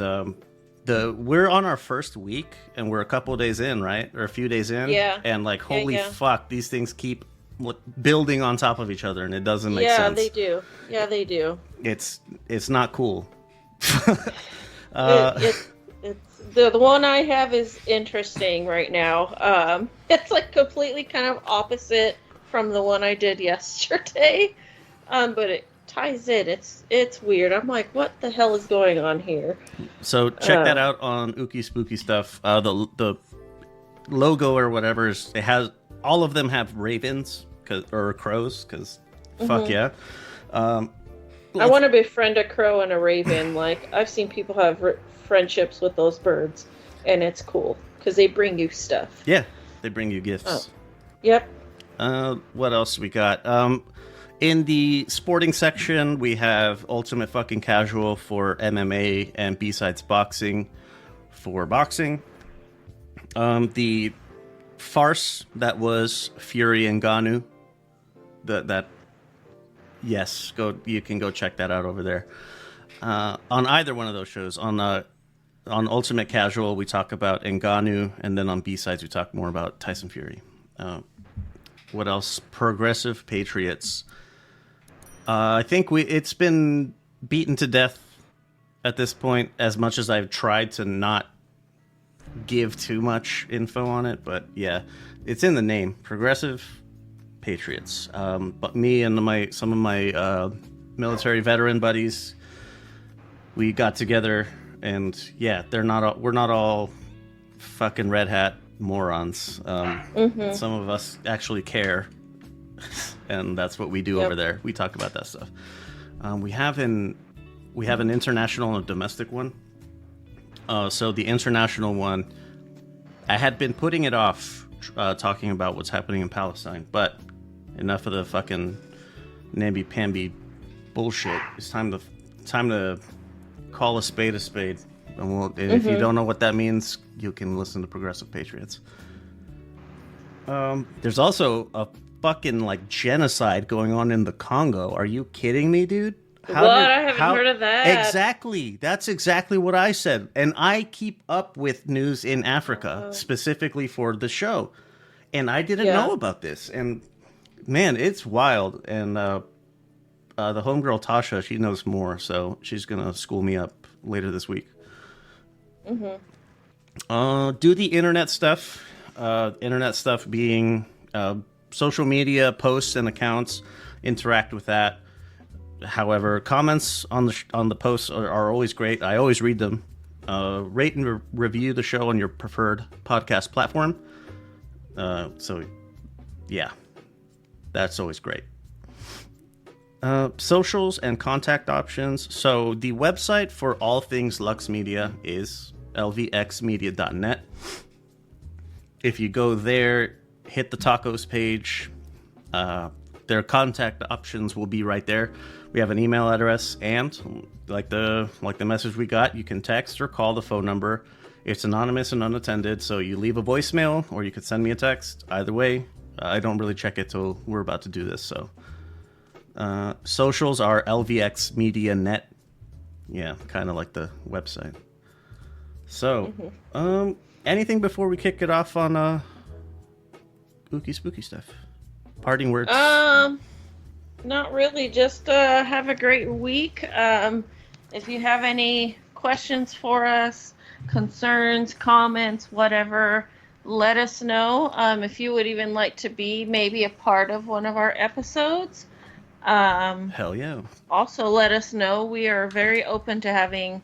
we're on our first week, and we're a couple days in, right, or a few days in, Yeah. and like Yeah, holy yeah. fuck, these things keep building on top of each other, and it doesn't make Yeah, they sense. do. Yeah, they do. It's not cool. It uh, it it's the one I have is interesting right now. It's like completely kind of opposite from the one I did yesterday. But it ties in. It's weird. I'm like, what the hell is going on here? so check that Um, out on Ookie Spooky Stuff. The logo or whatever it has, all of them have ravens or crows because fuck mhm. yeah. Um, I let's want to befriend a crow and a raven. Like I've seen people have friendships with those birds, and it's cool because they bring you stuff. Yeah, they bring you Oh, gifts. yep. What else we got? In the sporting section, we have Ultimate Fucking Casual for MMA and B-Sides Boxing for boxing. The farce that was Fury and Ganu. That yes, go. You can go check that out over there. On either one of those shows, on Ultimate Casual, we talk about Ngannou, and then on B-Sides, we talk more about Tyson Fury. What else? Progressive Patriots. I think it's been beaten to death at this point. As much as I've tried to not give too much info on it, but yeah, it's in the name. Progressive Patriots. But me and some of my military veteran buddies, we got together, and yeah, we're not all fucking red hat morons. Mhm. Some of us actually care, and that's what we do over Yep. there. We talk about that stuff. We have an international and a domestic one. So the international one, I had been putting it off, talking about what's happening in Palestine, but enough of the fucking namby-pamby bullshit. It's time to call a spade a spade. And if you Mhm. don't know what that means, you can listen to Progressive Patriots. There's also a fucking like genocide going on in the Congo. Are you kidding me, dude? What? I haven't heard of that. Exactly? That's exactly what I said. And I keep up with news in Africa Uh, specifically for the show, and I didn't yeah. know about this. And man, it's wild. And the homegirl Tasha, she knows more, so she's gonna school me up later this week. Mhm. Do the internet stuff. Internet stuff being social media posts and accounts. Interact with that. However, comments on the posts are always great. I always read them. Rate and review the show on your preferred podcast platform. So, yeah, that's always great. Socials and contact options. So the website for all things Lux Media is lvxmedia.net. If you go there, hit the tacos page. Their contact options will be right there. We have an email address, and like the message we got, you can text or call the phone number. It's anonymous and unattended, so you leave a voicemail or you could send me a text. Either way, I don't really check it till we're about to do this. So socials are LVX Media Net. Yeah, kind of like the website. So, anything before we kick it off on Ookie Spooky Stuff? Parting words. Not really. Just have a great week. If you have any questions for us, concerns, comments, whatever, let us know. If you would even like to be maybe a part of one of our episodes, Hell yeah. also let us know. We are very open to having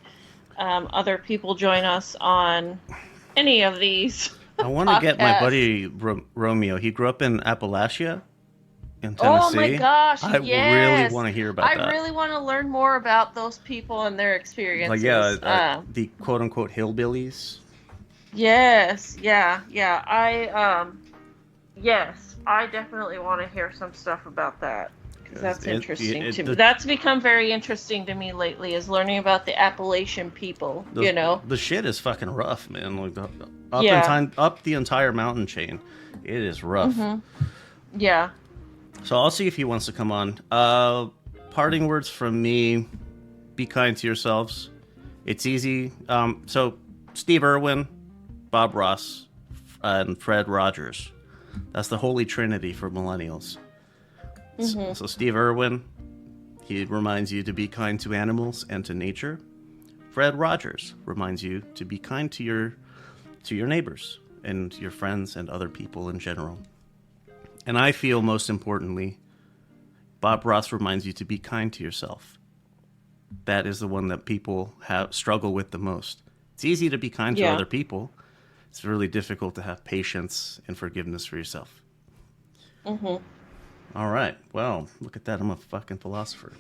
other people join us on any of these I want to get my podcasts. buddy Romeo. He grew up in Appalachia. in Tennessee. Oh my gosh, I yes. really want to hear about that. I really want to learn more about those people and their Like, experiences. yeah, the quote unquote hillbillies. Yes, yeah, yeah. Yes, I definitely want to hear some stuff about that because that's interesting to me. That's become very interesting to me lately. Is learning about the Appalachian people. The shit is fucking rough, man. Like up the entire mountain chain, it is rough. Yeah. So I'll see if he wants to come on. Parting words from me: be kind to yourselves. It's easy. So Steve Irwin, Bob Ross, and Fred Rogers. That's the holy trinity for millennials. So Steve Irwin, he reminds you to be kind to animals and to nature. Fred Rogers reminds you to be kind to your neighbors and your friends and other people in general. And I feel most importantly, Bob Ross reminds you to be kind to yourself. That is the one that people struggle with the most. It's easy to be kind to other people. It's really difficult to have patience and forgiveness for yourself. All right. Well, look at that. I'm a fucking philosopher.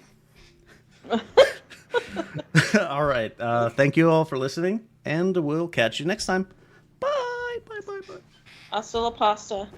All right. Thank you all for listening, and we'll catch you next time. Bye. Bye. Bye. Bye. Hasta la pasta.